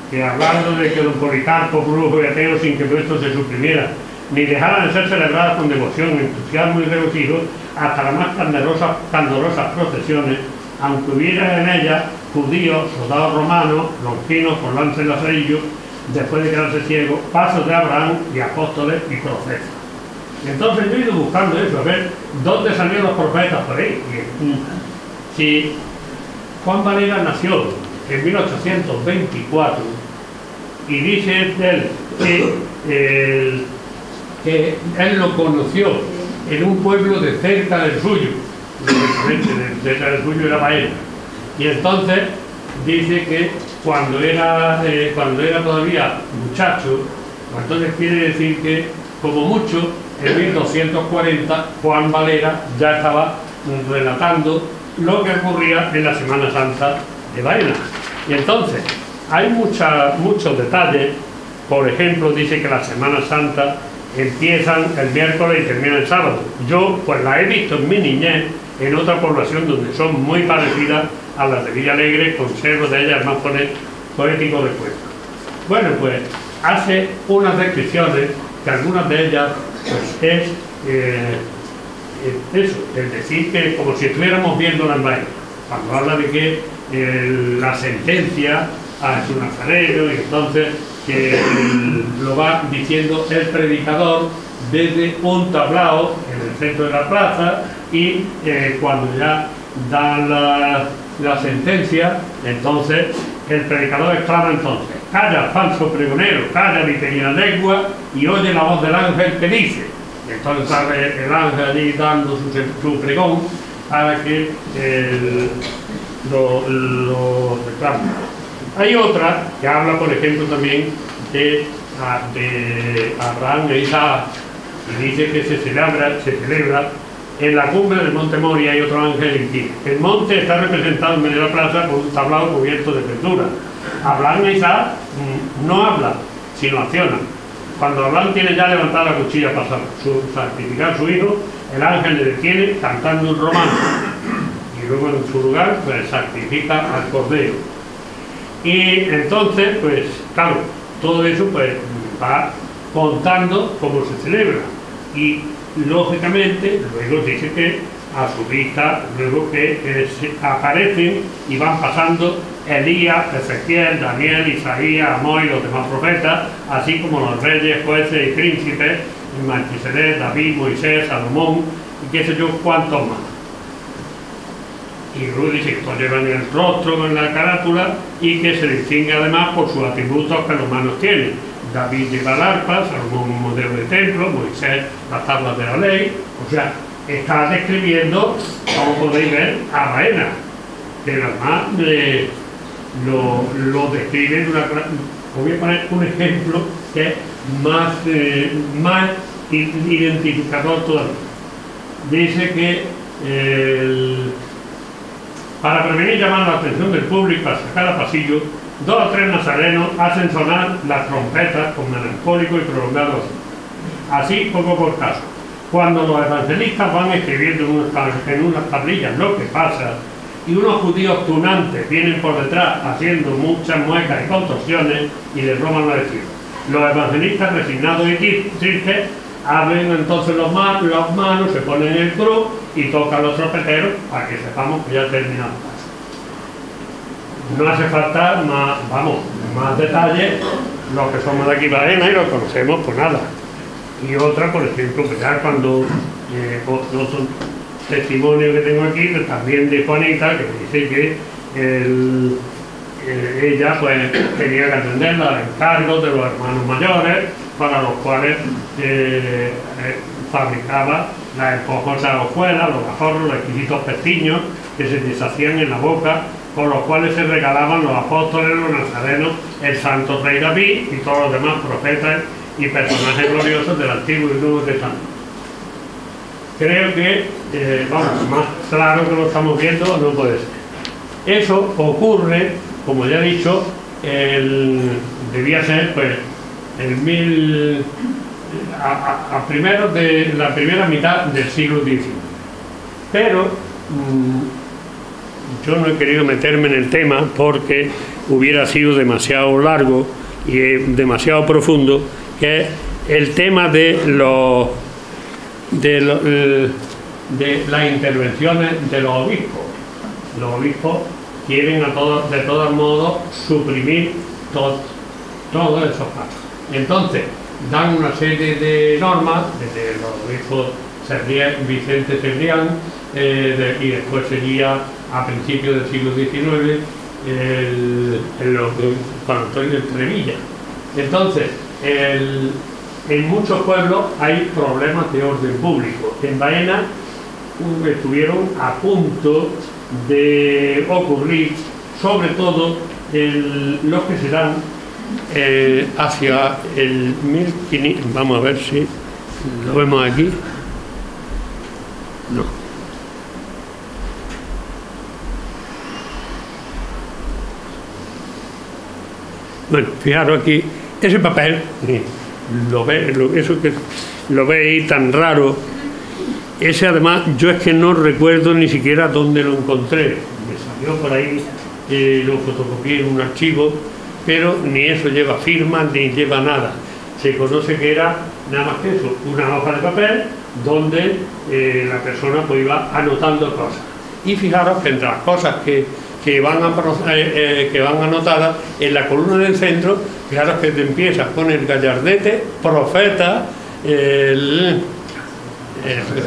que, hablando de que don Policarpo, brujo y ateo, sin que esto se suprimiera, ni dejaran de ser celebradas con devoción, entusiasmo y regocijo, hasta las más candorosas procesiones, aunque hubiera en ellas judíos, soldados romanos, longinos con lanza y lazarillo, después de quedarse ciegos, pasos de Abraham y apóstoles y profetas. Y entonces yo he ido buscando eso, a ver dónde salieron los profetas por ahí. Si Juan Valera nació en 1824 y dice él que él lo conoció en un pueblo de cerca del suyo, cerca del suyo era Baena, y entonces dice que cuando era todavía muchacho, entonces quiere decir que como mucho en 1240 Juan Valera ya estaba relatando lo que ocurría en la Semana Santa de Baena. Y entonces hay muchos detalles. Por ejemplo, dice que la Semana Santa empiezan el miércoles y terminan el sábado. Yo pues la he visto en mi niñez en otra población donde son muy parecidas a las de Villalegre, conservo de ellas más poético recuerdo. Bueno, pues hace unas descripciones que algunas de ellas pues, es eso, es decir, que como si estuviéramos viendo en Baena, cuando habla de que la sentencia a su nazareno, y entonces que lo va diciendo el predicador desde un tablao en el centro de la plaza, y cuando ya da la sentencia, entonces el predicador exclama entonces: calla, falso pregonero, calla, mi pequeña lengua, y oye la voz del ángel que dice. Entonces sale el ángel allí dando su pregón para que lo reclame. Hay otra que habla, por ejemplo, también de Abraham e Isaac, y dice que se celebra en la cumbre del monte Moria. Hay otro ángel en ti. El monte está representado en medio de la plaza por un tablado cubierto de pintura. Abraham e Isaac no hablan, sino accionan. Cuando Abraham tiene ya levantada la cuchilla para sacrificar a su hijo, el ángel le detiene cantando un romano, y luego en su lugar pues sacrifica al cordero. Y entonces, pues claro, todo eso pues va contando cómo se celebra, y lógicamente luego dice que a su vista, luego que aparecen y van pasando Elías, Ezequiel, Daniel, Isaías, Amós y los demás profetas, así como los reyes, jueces y príncipes, Melquisedec, David, Moisés, Salomón y qué sé yo cuántos más. Y luego dice que todos llevan el rostro en la carátula y que se distingue además por sus atributos que los humanos tienen. David lleva el arpa, Salomón un modelo de templo, Moisés las tablas de la ley. O sea, está describiendo, como podéis ver, a Baena, pero además lo describe de una... Os voy a poner un ejemplo que es más identificador todavía. Dice que para prevenir y llamar la atención del público al sacar a pasillo, 2 o 3 nazarenos hacen sonar las trompetas con melancólico y prolongado así, poco por caso. Cuando los evangelistas van escribiendo en unas tablillas lo que pasa, y unos judíos tunantes vienen por detrás haciendo muchas muecas y contorsiones y les roban la lección. Los evangelistas, resignados y tristes, abren entonces las manos, se ponen en el cruz y tocan los trompeteros para que sepamos que ya terminamos. No hace falta más detalles, los que somos de aquí Baena y lo conocemos, pues nada. Y otra, por ejemplo, pues ya cuando otro testimonio que tengo aquí, pues también de Juanita, que dice que ella pues tenía que atender los encargos de los hermanos mayores, para los cuales fabricaba las esponjosas hojuelas, los bajorros, los exquisitos pestiños que se deshacían en la boca, con los cuales se regalaban los apóstoles, los nazarenos, el santo rey David y todos los demás profetas y personajes gloriosos del Antiguo y Nuevo Testamento. Creo que, más claro que lo estamos viendo no puede ser. Eso ocurre, como ya he dicho, debía ser pues a primeros de la primera mitad del siglo XIX. Pero yo no he querido meterme en el tema porque hubiera sido demasiado largo y demasiado profundo, que es el tema de las intervenciones de los obispos. Los obispos quieren de todos modos suprimir todos esos pasos. Entonces dan una serie de normas desde los obispos Vicente Cebrián y después sería a principios del siglo XIX Juan Antonio de Trevilla. Entonces en muchos pueblos hay problemas de orden público. En Baena estuvieron a punto de ocurrir, sobre todo los que se dan hacia el 1500. Vamos a ver si lo vemos aquí. No. Bueno, fijaros aquí, ese papel, eso que lo veis tan raro, ese además yo es que no recuerdo ni siquiera dónde lo encontré. Me salió por ahí, lo fotocopié en un archivo, pero ni eso lleva firma ni lleva nada. Se conoce que era nada más que eso, una hoja de papel donde la persona pues iba anotando cosas. Y fijaros que entre las cosas que van anotadas en la columna del centro, fijaros que te empiezas con el gallardete, profeta,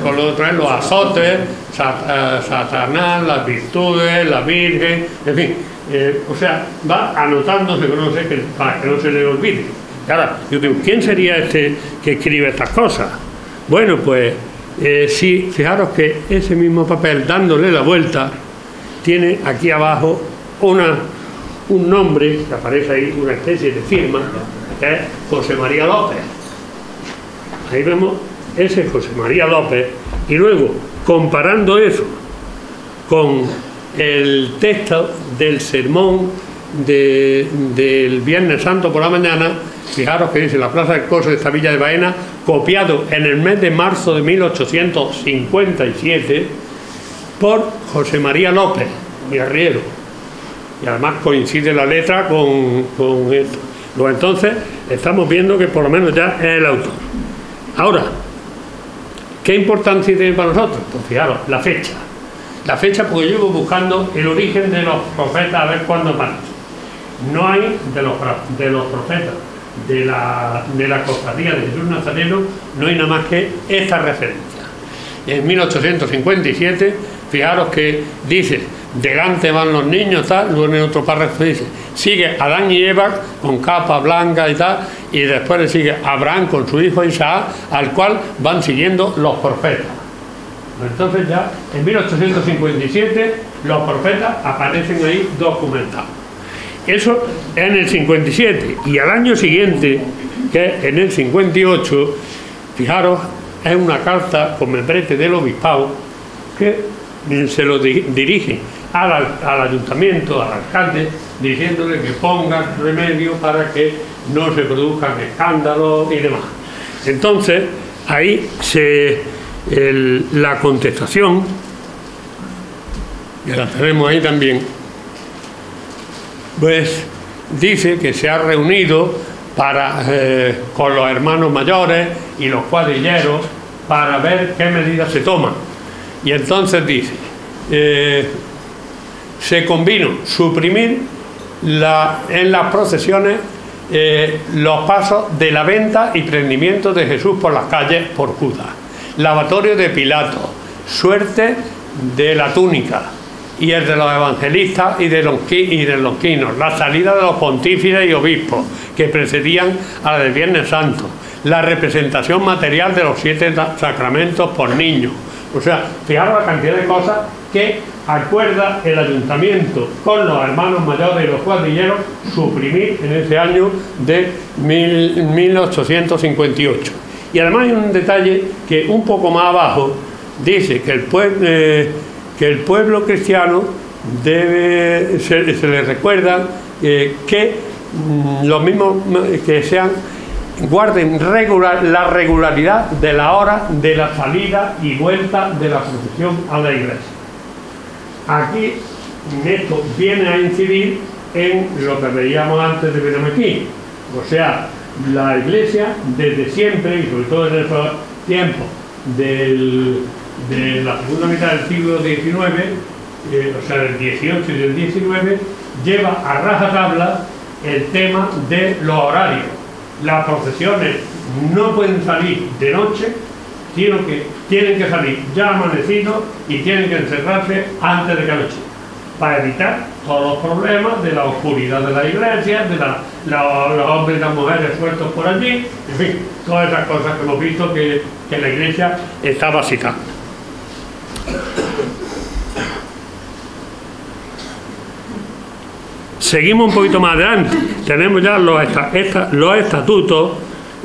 con lo otro, los azotes, Satanás, las virtudes, la Virgen, en fin, o sea, va anotando, se conoce para que no se le olvide. Y ahora, yo digo, ¿quién sería este que escribe estas cosas? Bueno, pues sí, fijaros que ese mismo papel, dándole la vuelta, tiene aquí abajo un nombre, que aparece ahí, una especie de firma, que es José María López. Ahí vemos ese José María López, y luego, comparando eso con el texto del sermón del Viernes Santo por la mañana, fijaros que dice la Plaza del Coso de esta villa de Baena, copiado en el mes de marzo de 1857 por José María López, mi arriero, y además coincide la letra con esto. Luego, entonces estamos viendo que por lo menos ya es el autor. Ahora, ¿qué importancia tiene para nosotros? Pues fijaros, la fecha, porque yo llevo buscando el origen de los profetas a ver cuándo aparece. No hay de los profetas de la cofradía de Jesús Nazareno, no hay nada más que esta referencia. En 1857, fijaros que dice, delante van los niños, tal, luego en otro párrafo dice, sigue Adán y Eva con capa blanca y tal, y después le sigue Abraham con su hijo Isaac, al cual van siguiendo los profetas. Entonces ya, en 1857, los profetas aparecen ahí documentados. Eso es en el 57, y al año siguiente, que es en el 58, fijaros, es una carta con membrete del obispado que se lo dirige al ayuntamiento, al alcalde, diciéndole que ponga remedio para que no se produzcan escándalos y demás. Entonces, ahí la contestación, que la tenemos ahí también, pues dice que se ha reunido con los hermanos mayores y los cuadrilleros para ver qué medidas se toman. Y entonces dice, se convino suprimir en las procesiones los pasos de la venta y prendimiento de Jesús por las calles por Judas, lavatorio de Pilato, suerte de la túnica y el de los evangelistas y de los quinos, la salida de los pontífices y obispos que precedían a la del Viernes Santo, la representación material de los 7 sacramentos por niños. O sea, fijaros la cantidad de cosas que acuerda el ayuntamiento con los hermanos mayores y los cuadrilleros suprimir en ese año de 1858. Y además hay un detalle que un poco más abajo dice que el pueblo cristiano se le recuerda que los mismos que guarden la regularidad de la hora de la salida y vuelta de la procesión a la iglesia. Aquí esto viene a incidir en lo que veíamos antes de venir aquí, o sea, la iglesia desde siempre, y sobre todo en estos tiempos de la segunda mitad del siglo XIX, o sea, del XVIII y del XIX, lleva a rajatabla el tema de los horarios. Las procesiones no pueden salir de noche, sino que tienen que salir ya amanecidos y tienen que encerrarse antes de que anochezca, para evitar todos los problemas de la oscuridad de la iglesia, de los hombres y las mujeres sueltos por allí, en fin, todas esas cosas que hemos visto que la iglesia estaba citando. Seguimos un poquito más adelante, tenemos ya los estatutos,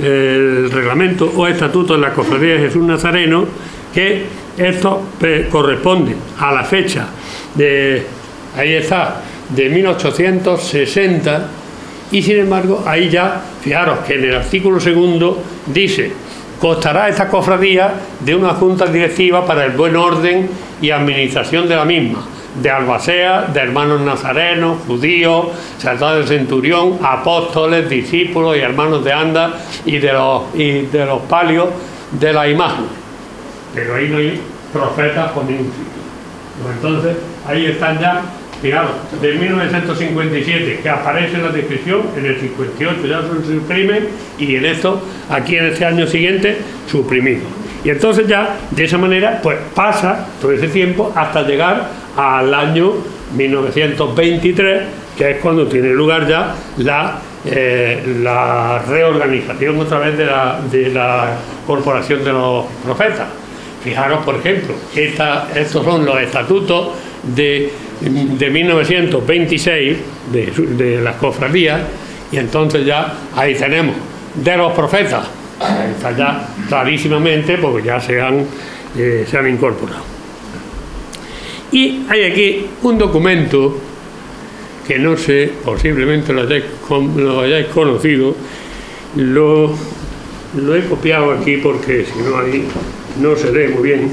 el reglamento o estatutos de la Cofradía de Jesús Nazareno, que esto corresponde a la fecha de, ahí está, de 1860, y sin embargo ahí ya, fijaros que en el artículo 2 dice: constará esta cofradía de una junta directiva para el buen orden y administración de la misma, de albaceas, de hermanos nazarenos, judíos, sacerdotes del centurión, apóstoles, discípulos y hermanos de anda y de los palios de la imagen. Pero ahí no hay profetas por ningún sitio. Entonces, ahí están ya, fijaros, de 1957, que aparece la descripción, en el 58 ya se suprimen, y en esto, aquí en este año siguiente, suprimido. Y entonces ya, de esa manera, pues pasa todo ese tiempo hasta llegar al año 1923, que es cuando tiene lugar ya la reorganización otra vez de la Corporación de los Profetas. Fijaros, por ejemplo, estos son los estatutos de 1926 de las cofradías, y entonces ya ahí tenemos de los profetas, ahí está ya clarísimamente porque ya se han incorporado. Y hay aquí un documento que no sé, posiblemente lo hayáis conocido, lo he copiado aquí porque si no ahí no se lee muy bien,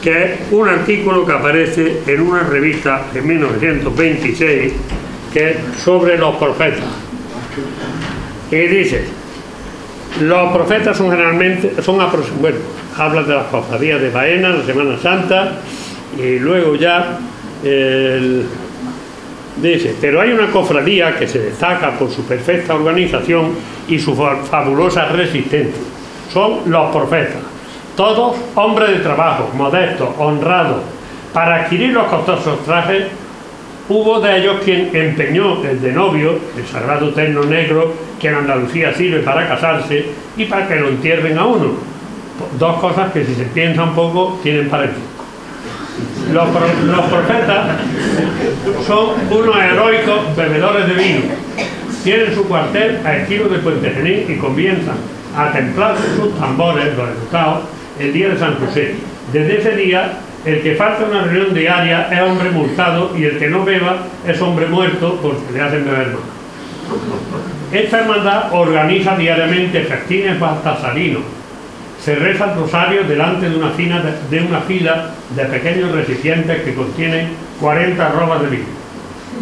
que es un artículo que aparece en una revista de 1926 que es sobre los profetas, y dice: los profetas son generalmente, bueno, habla de las cofradías de Baena, la Semana Santa, y luego ya dice: pero hay una cofradía que se destaca por su perfecta organización y su fabulosa resistencia. Son los profetas, todos hombres de trabajo, modestos, honrados. Para adquirir los costosos trajes, hubo de ellos quien empeñó el de novio, el sagrado terno negro que en Andalucía sirve para casarse y para que lo entierren a uno. Dos cosas que, si se piensa un poco, tienen parecido. Los profetas son unos heroicos bebedores de vino. Tienen su cuartel a estilo de Puente Genil y comienzan a templar sus tambores, los educados, el día de San José. Desde ese día, el que falta una reunión diaria es hombre multado, y el que no beba es hombre muerto porque le hacen beber más. Esta hermandad organiza diariamente festines baltasarinos. Se reza el rosario delante de una fila de pequeños recipientes que contienen 40 arrobas de vino.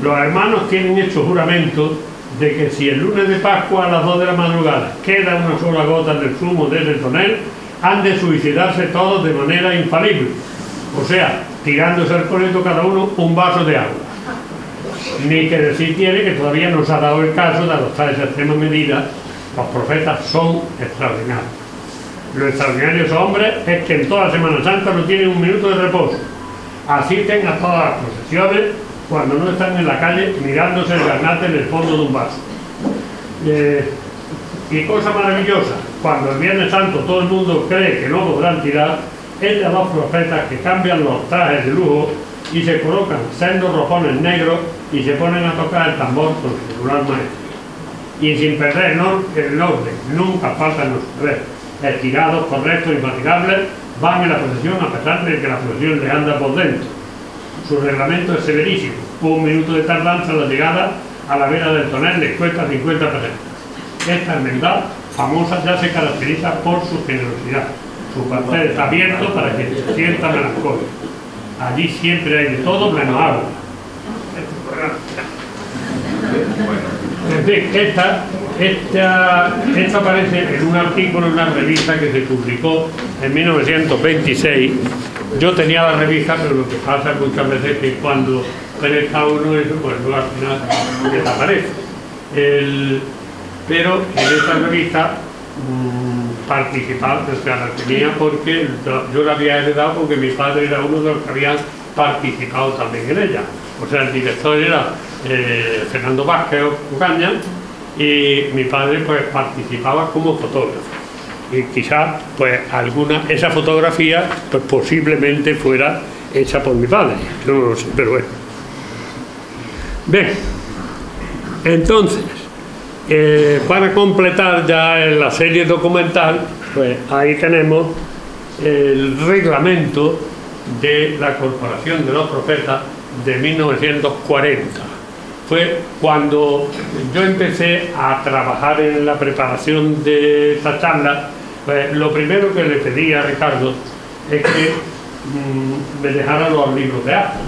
Los hermanos tienen hecho juramento de que si el lunes de Pascua a las 2 de la madrugada queda una sola gota del zumo de ese tonel, han de suicidarse todos de manera infalible, o sea, tirándose al coleto cada uno un vaso de agua. ni que decir tiene que todavía no se ha dado el caso de adoptar esa extrema medida. Los profetas son extraordinarios. Lo extraordinario de esos hombres es que en toda la Semana Santa no tienen un minuto de reposo. Asisten a todas las procesiones cuando no están en la calle mirándose el garnate en el fondo de un vaso. Y cosa maravillosa, cuando el Viernes Santo todo el mundo cree que no podrán tirar, es de los profetas que cambian los trajes de lujo y se colocan sendos ropones negros y se ponen a tocar el tambor con su singular maestría. Y sin perder el orden, nunca faltan los deberes, estirados, correctos, infatigables, van en la procesión a pesar de que la procesión les anda por dentro. Su reglamento es severísimo. 1 minuto de tardanza a la llegada a la vera del tonel les cuesta 50 pesetas. Esta hermandad famosa ya se caracteriza por su generosidad. Su pastel está abierto para que se sienta melancólico. Allí siempre hay de todo menos agua. En fin, esta aparece en un artículo en una revista que se publicó en 1926. Yo tenía la revista, pero lo que pasa muchas veces es que cuando penetra uno eso, pues luego al final desaparece. Pero en esta revista participaba, o sea, la tenía porque yo la había heredado porque mi padre era uno de los que habían participado también en ella. O sea, el director era Fernando Vázquez Ocaña y mi padre pues participaba como fotógrafo. Y quizás pues esa fotografía pues posiblemente fuera hecha por mi padre, yo no lo sé, pero bueno. Bien, entonces para completar ya la serie documental, pues ahí tenemos el reglamento de la Corporación de los Profetas de 1940. Fue cuando yo empecé a trabajar en la preparación de esta charla. Pues lo primero que le pedí a Ricardo es que me dejara los libros de acta,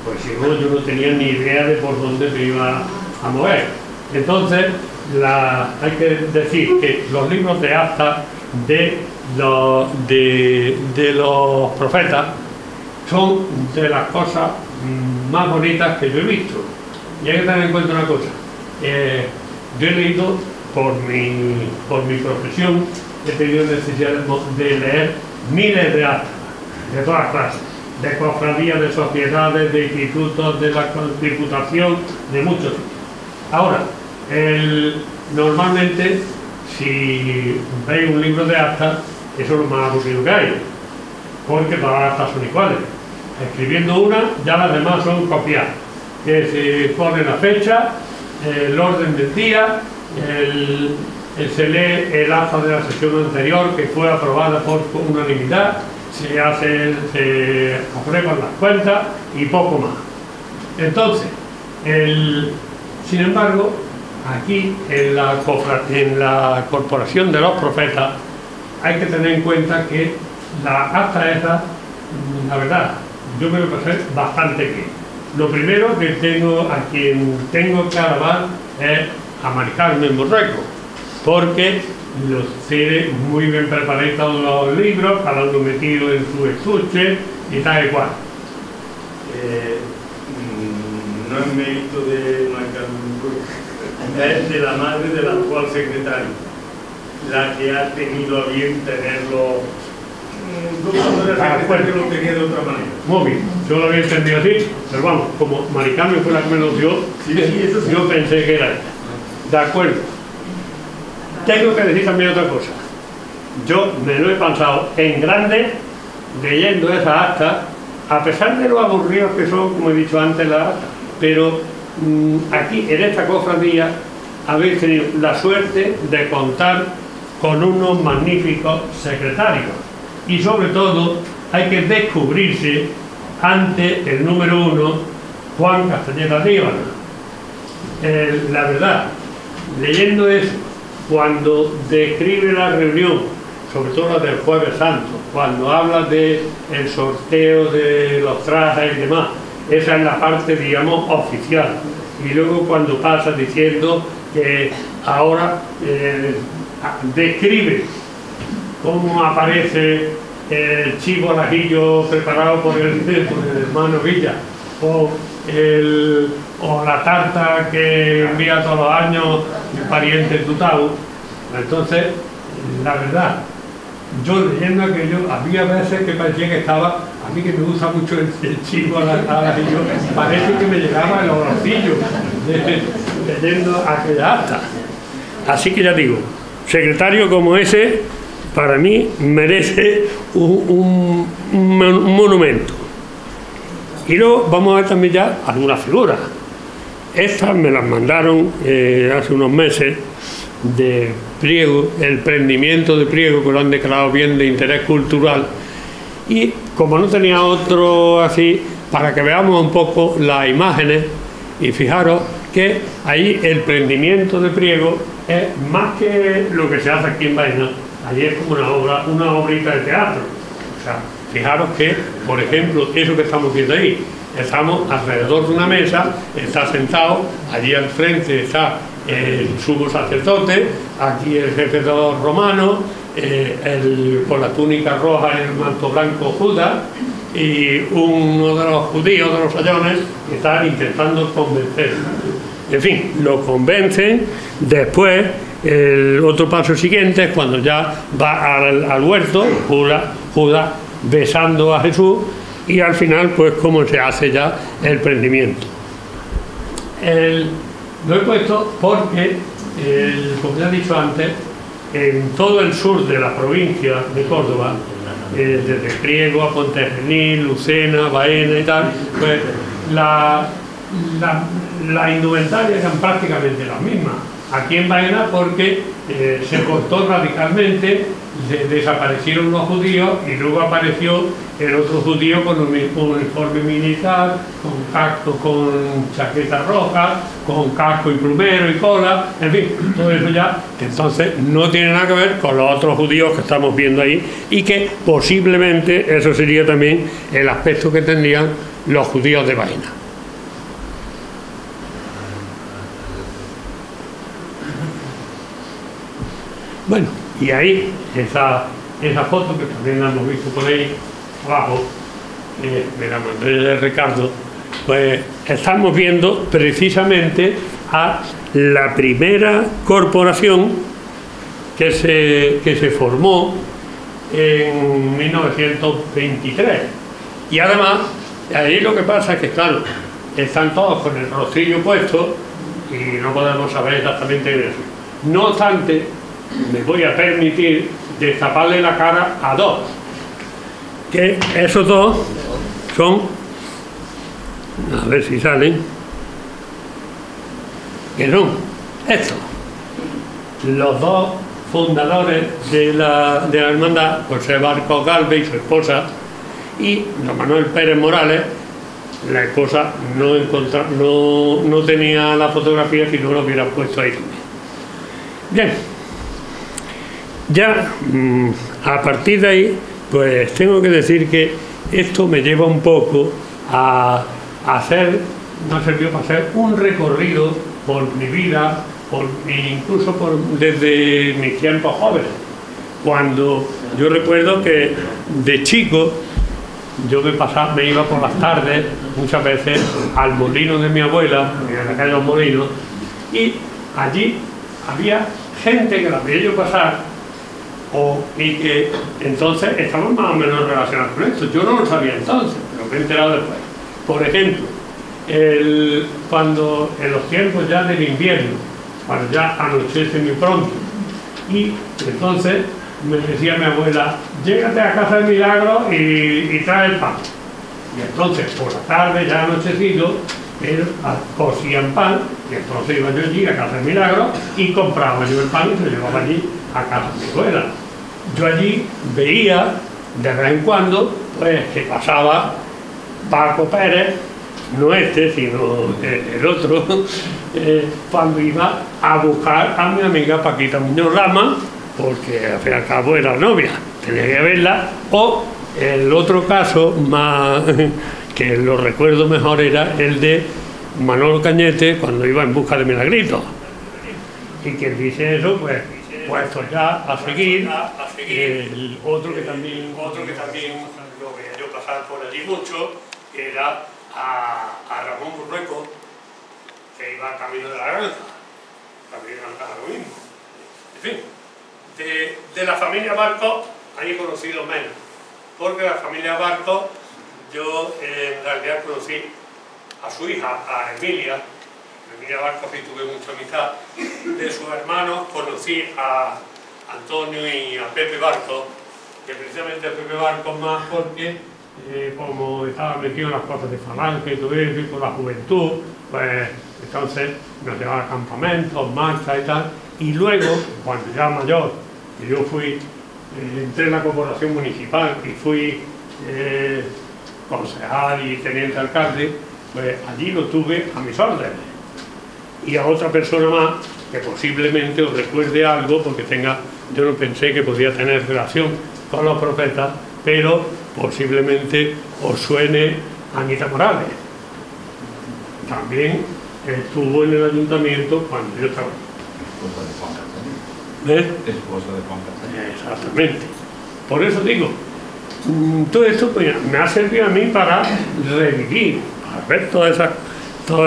pues si no yo no tenía ni idea de por dónde me iba a mover. Entonces hay que decir que los libros de acta de los profetas son de las cosas más bonitas que yo he visto. Y hay que tener en cuenta una cosa, yo he leído por mi profesión, he tenido necesidad de leer miles de actas de todas clases, de cofradías, de sociedades, de institutos, de la Diputación, de muchos. Ahora, normalmente si veis un libro de actas, eso es lo más aburrido que hay, porque todas las actas son iguales. Escribiendo una, ya las demás son copiadas, que se pone la fecha, el orden del día, se lee el acta de la sesión anterior que fue aprobada por unanimidad, se aprueban las cuentas y poco más. Entonces, sin embargo, aquí en la Corporación de los Profetas hay que tener en cuenta que la acta esa, la verdad, yo me lo pasé bastante bien. Lo primero a quien tengo que alabar es a Mari Carmen Borrego, porque los tiene muy bien preparados los libros, cada uno metido en su estuche y tal y cual.
No es mérito de Mari Carmen, es de la madre del actual secretario, la que ha tenido a bien tenerlo. Cuando era secretario lo tenía de otra manera.
Muy bien, yo lo había entendido así, pero vamos, como Mari Carmen fue la que me lo dio,
eso sí.
Yo pensé que era ella. De acuerdo. Tengo que decir también otra cosa. Yo me lo he pasado en grande leyendo esas actas, a pesar de lo aburridos que son, como he dicho antes, las actas, pero aquí en esta cofradía habéis tenido la suerte de contar con unos magníficos secretarios y sobre todo hay que descubrirse ante el número 1, Juan Castañeda Líbana. La verdad, leyendo eso, cuando describe la reunión, sobre todo la del Jueves Santo, cuando habla del sorteo de los trajes y demás, esa es la parte, digamos, oficial. Y luego cuando pasa diciendo que ahora describe cómo aparece el chivo al ajillo preparado por el hermano Villa, o o la tarta que envía todos los años mi pariente Tutau. Entonces, la verdad, yo leyendo aquello, había veces que parecía que estaba, a mí que me gusta mucho el chivo al ajillo, parece que me llegaba el olorcillo leyendo aquella acta. Así que ya digo, secretario como ese, para mí merece un monumento. Y luego vamos a ver también ya algunas figuras. Estas me las mandaron hace unos meses de Priego, el prendimiento de Priego, que lo han declarado bien de interés cultural. Y como no tenía otro así, para que veamos un poco las imágenes, y fijaros que ahí el prendimiento de Priego es más que lo que se hace aquí en Baena. Allí es como una obrita de teatro. O sea, fijaros que, por ejemplo, eso que estamos viendo ahí, estamos alrededor de una mesa, está sentado, allí al frente está el sumo sacerdote, aquí el jefe de los romanos, con la túnica roja y el manto blanco Judas, y uno de los judíos, de los sayones, que están intentando convencer. En fin, lo convencen. Después, el otro paso siguiente es cuando ya va al huerto, Judas besando a Jesús, y al final, pues, cómo se hace ya el prendimiento. Lo he puesto porque, como ya he dicho antes, en todo el sur de la provincia de Córdoba, desde Priego a Pontegenil, Lucena, Baena y tal, pues la indumentaria eran prácticamente las mismas. Aquí en Baena porque se cortó radicalmente, desaparecieron los judíos y luego apareció el otro judío con un uniforme militar, con casco, con chaqueta roja, con casco y plumero y cola, en fin, todo eso ya, entonces no tiene nada que ver con los otros judíos que estamos viendo ahí, y que posiblemente eso sería también el aspecto que tendrían los judíos de Baena. Bueno, y ahí, esa foto que también la hemos visto por ahí abajo, me la mandó Ricardo, pues estamos viendo precisamente a la primera corporación que se formó en 1923. Y además, ahí lo que pasa es que, claro, están todos con el rostrillo puesto y no podemos saber exactamente qué es. No obstante, me voy a permitir destaparle la cara a dos, que esos dos son, a ver si salen, que son estos, los dos fundadores de la hermandad, José Barcos Galvez y su esposa, y don Manuel Pérez Morales. La esposa no tenía la fotografía, si no lo hubiera puesto ahí también. Bien, ya a partir de ahí, pues tengo que decir que esto me lleva un poco a hacer, me ha servido para hacer un recorrido por mi vida, incluso desde mis tiempos jóvenes. Cuando yo recuerdo que de chico yo me iba por las tardes muchas veces al molino de mi abuela, en aquellos molinos, y allí había gente que la veía yo pasar y que entonces estaban más o menos relacionados con esto. Yo no lo sabía entonces, pero me he enterado después. Por ejemplo, cuando en los tiempos ya del invierno, cuando ya anochece muy pronto, y entonces me decía mi abuela, llégate a casa del Milagro y trae el pan. Y entonces por la tarde, ya anochecido, cocían pan, y entonces iba yo allí a casa del Milagro y compraba yo el pan y se lo llevaba allí a casa de mi abuela. Yo allí veía de vez en cuando pues que pasaba Paco Pérez, no este, sino el otro, cuando iba a buscar a mi amiga Paquita Muñoz Lama, porque al fin y al cabo era novia, tenía que verla. O el otro caso más que lo recuerdo mejor era el de Manolo Cañete cuando iba en busca de Milagrito. Y quien dice eso, pues puesto ya a seguir, el otro que también lo veía yo pasar por allí mucho, era a Ramón Burrueco, que iba camino de la granja, también cantaba lo mismo. En fin, de la familia Barcos ahí he conocido menos, porque la familia Barcos yo en realidad conocí a su hija, a Emilia Barcos, y tuve mucha amistad. De sus hermanos conocí a Antonio y a Pepe Barcos, que precisamente a Pepe Barcos más porque como estaba metido en las cosas de falange y todo eso, y por la juventud, pues entonces nos llevaba a campamentos, marchas y tal, y luego, cuando ya mayor, que yo fui, entré en la corporación municipal y fui concejal y teniente alcalde, pues allí lo tuve a mis órdenes. Y a otra persona más que posiblemente os recuerde algo, porque yo no pensé que podía tener relación con los profetas, pero posiblemente os suene Anita Morales. También estuvo en el ayuntamiento cuando yo estaba.
Esposa de Juan Castañeda.
Exactamente. Por eso digo, todo esto pues, me ha servido a mí para revivir, para ver todas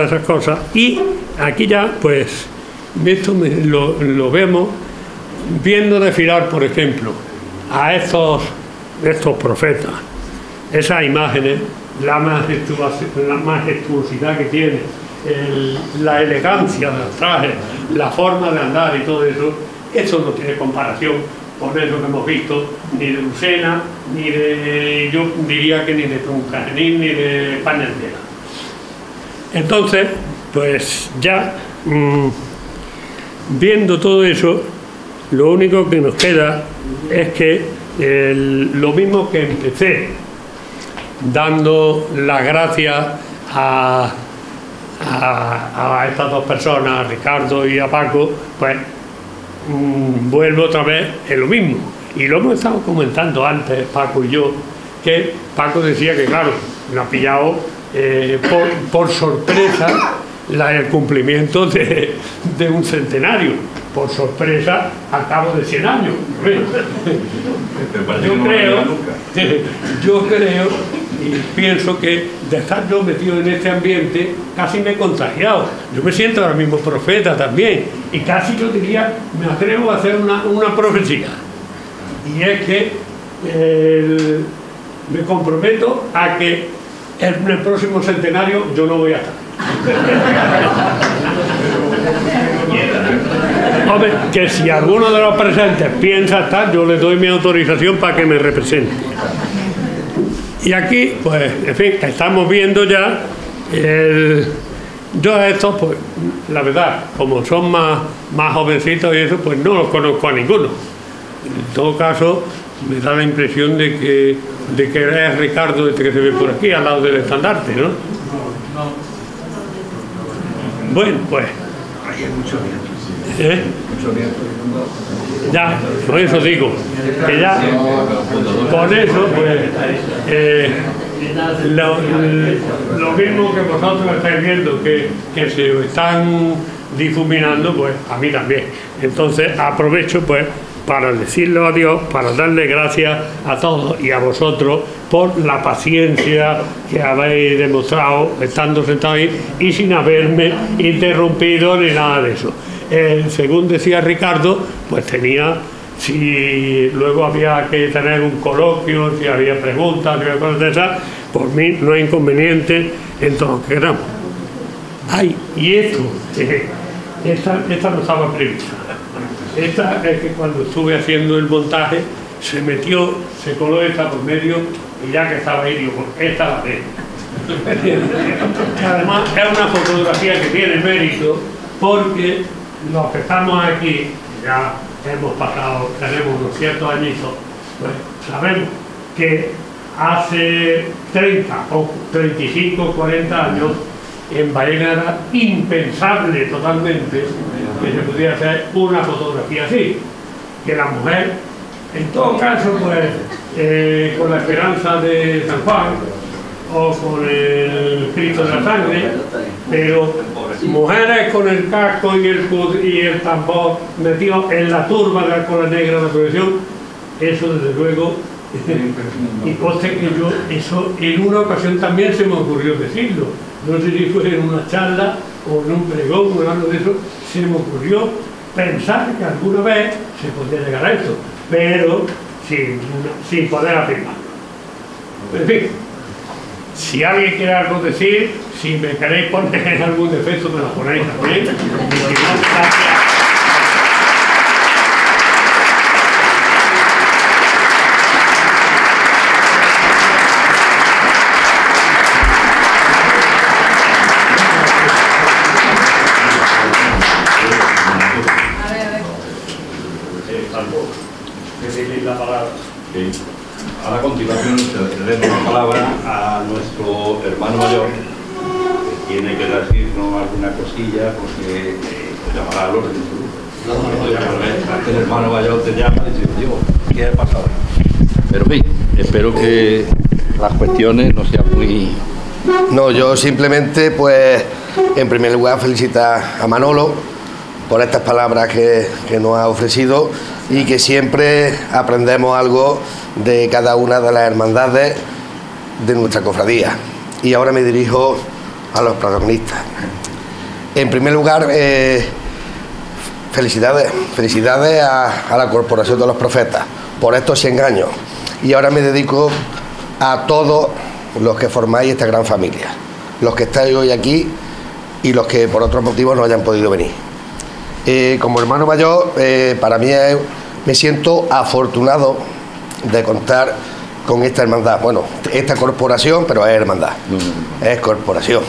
esas cosas. Y aquí ya, pues, esto lo vemos viendo desfilar, por ejemplo, a estos profetas, esas imágenes, la majestuosidad que tiene, la elegancia de los trajes, la forma de andar y todo eso, eso no tiene comparación con eso que hemos visto, ni de Lucena, ni de, yo diría que ni de Tuncanín, ni de Panendela. Entonces, pues ya viendo todo eso, lo único que nos queda es que lo mismo que empecé dando las gracias a estas dos personas, a Ricardo y a Paco, pues vuelvo otra vez en lo mismo. Y lo hemos estado comentando antes, Paco y yo, que Paco decía que claro, lo ha pillado por sorpresa el cumplimiento de un centenario, por sorpresa al cabo de 100 años. Yo creo y pienso que de estar yo metido en este ambiente casi me he contagiado. Yo me siento ahora mismo profeta también, y casi yo diría, me atrevo a hacer una profecía, y es que me comprometo a que en el próximo centenario yo no voy a estar. Hombre, que si alguno de los presentes piensa estar, yo le doy mi autorización para que me represente. Y aquí, pues, en fin, estamos viendo ya yo a estos, pues, la verdad, como son más jovencitos y eso, pues no los conozco a ninguno. En todo caso, me da la impresión de que es Ricardo este que se ve por aquí, al lado del estandarte, ¿no? Bueno, pues.
Hay mucho
viento.
Mucho viento.
Ya, por eso digo, que ya con eso, pues, lo mismo que vosotros estáis viendo que se están difuminando, pues a mí también. Entonces aprovecho, pues, para decirle a Dios, para darle gracias a todos y a vosotros por la paciencia que habéis demostrado estando sentados ahí y sin haberme interrumpido ni nada de eso. Según decía Ricardo, pues si luego había que tener un coloquio, si había preguntas, si había cosas de esas, por mí no hay inconveniente en todo lo que queramos. Ay, y esto, esta no estaba prevista. Esta es que cuando estuve haciendo el montaje se coló esta por medio, y ya que estaba ahí, digo, pues esta la tengo. Además es una fotografía que tiene mérito, porque los que estamos aquí, ya hemos pasado, tenemos unos ciertos añitos, pues sabemos que hace 30 o 35, 40 años en Baena era impensable totalmente que se pudiera hacer una fotografía así, que la mujer, en todo caso, pues con la esperanza de San Juan o con el Cristo de la Sangre, pero mujeres con el casco y el tambor metidos en la turba de la cola negra de la procesión, eso desde luego, y conste que yo, eso en una ocasión también se me ocurrió decirlo, no sé si fue en una charla o en un pregón o algo de eso, se me ocurrió pensar que alguna vez se podría llegar a esto, pero sin poder afirmar. En fin, si alguien quiere algo decir, si me queréis poner en algún defecto, me lo ponéis también. Y si no, gracias.
La palabra.
Sí. Ahora a continuación le demos la palabra a nuestro hermano mayor, que tiene que decirnos alguna cosilla porque llamará al orden. El hermano mayor te llama y dice, Dios, ¿qué ha pasado? Pero sí, espero que las cuestiones no sean muy...
No, yo simplemente, pues, en primer lugar felicitar a Manolo por estas palabras que nos ha ofrecido y que siempre aprendemos algo de cada una de las hermandades de nuestra cofradía. Y ahora me dirijo a los protagonistas. En primer lugar, felicidades a la Corporación de los Profetas por estos 100 años. Y ahora me dedico a todos los que formáis esta gran familia, los que estáis hoy aquí y los que por otros motivos no hayan podido venir. Como hermano mayor, para mí me siento afortunado de contar con esta hermandad. Bueno, esta corporación, pero es hermandad, es corporación.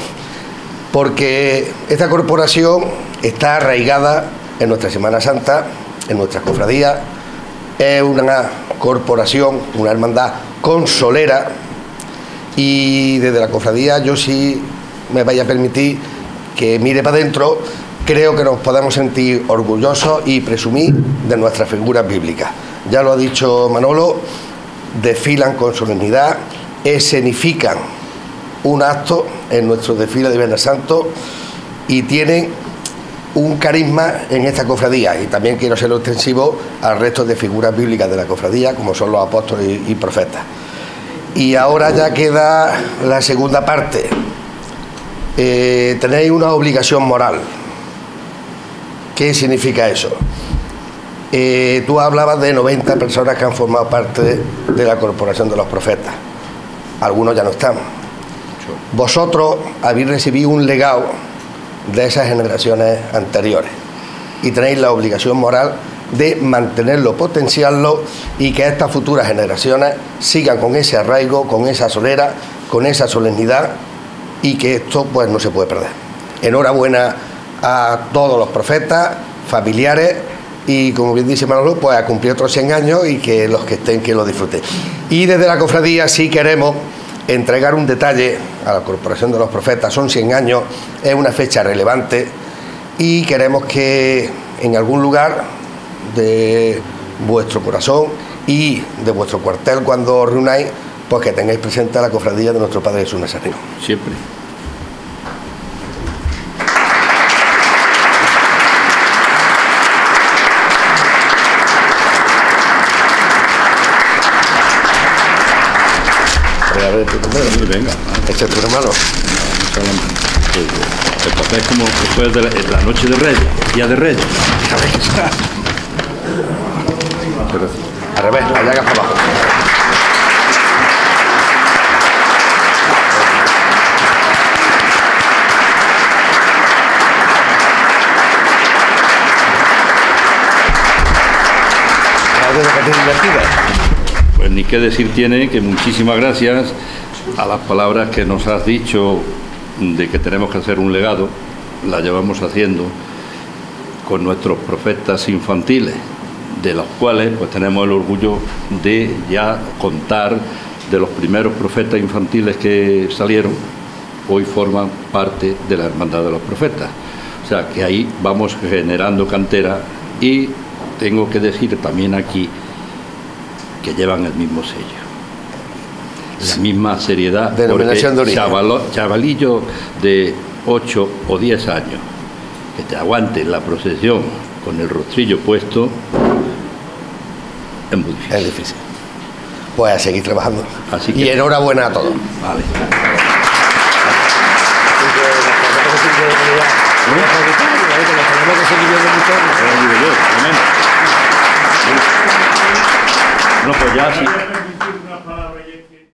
Porque esta corporación está arraigada en nuestra Semana Santa, en nuestras cofradías. Es una corporación, una hermandad consolera. Y desde la cofradía, yo sí me vaya a permitir que mire para adentro, creo que nos podemos sentir orgullosos y presumir de nuestras figuras bíblicas. Ya lo ha dicho Manolo, desfilan con solemnidad, escenifican un acto en nuestro desfile de Viernes Santo y tienen un carisma en esta cofradía. Y también quiero serlo extensivo al resto de figuras bíblicas de la cofradía, como son los apóstoles y profetas. Y ahora ya queda la segunda parte. Tenéis una obligación moral. ¿Qué significa eso? Tú hablabas de 90 personas que han formado parte de la Corporación de los Profetas. Algunos ya no están. Vosotros habéis recibido un legado de esas generaciones anteriores y tenéis la obligación moral de mantenerlo, potenciarlo y que estas futuras generaciones sigan con ese arraigo, con esa solera, con esa solemnidad y que esto pues no se puede perder. Enhorabuena a todos los profetas, familiares y, como bien dice Manolo, pues a cumplir otros 100 años y que los que estén, que lo disfruten. Y desde la cofradía sí queremos entregar un detalle a la Corporación de los Profetas. Son 100 años, es una fecha relevante y queremos que en algún lugar de vuestro corazón y de vuestro cuartel, cuando os reunáis, pues que tengáis presente a la cofradía de nuestro Padre Jesús Nazareno.
Siempre.
A ver, tú primero.
Sí, venga.
Este es tu hermano.
El papel es como después de la noche de Reyes, día de Reyes.
Al revés, allá hagas para abajo.
Pues ni qué decir tiene que muchísimas gracias a las palabras que nos has dicho de que tenemos que hacer un legado, la llevamos haciendo con nuestros profetas infantiles, de los cuales pues tenemos el orgullo de ya contar de los primeros profetas infantiles que salieron, hoy forman parte de la Hermandad de los Profetas. O sea que ahí vamos generando cantera y tengo que decir también aquí que llevan el mismo sello, la misma seriedad,
denominación de origen.
Chavalillo de 8 o 10 años que te aguanten la procesión con el rostrillo puesto es muy difícil.
Es difícil. Pues a seguir trabajando.
Así que,
y enhorabuena a todos.
Vale. Bueno, pues ya sí.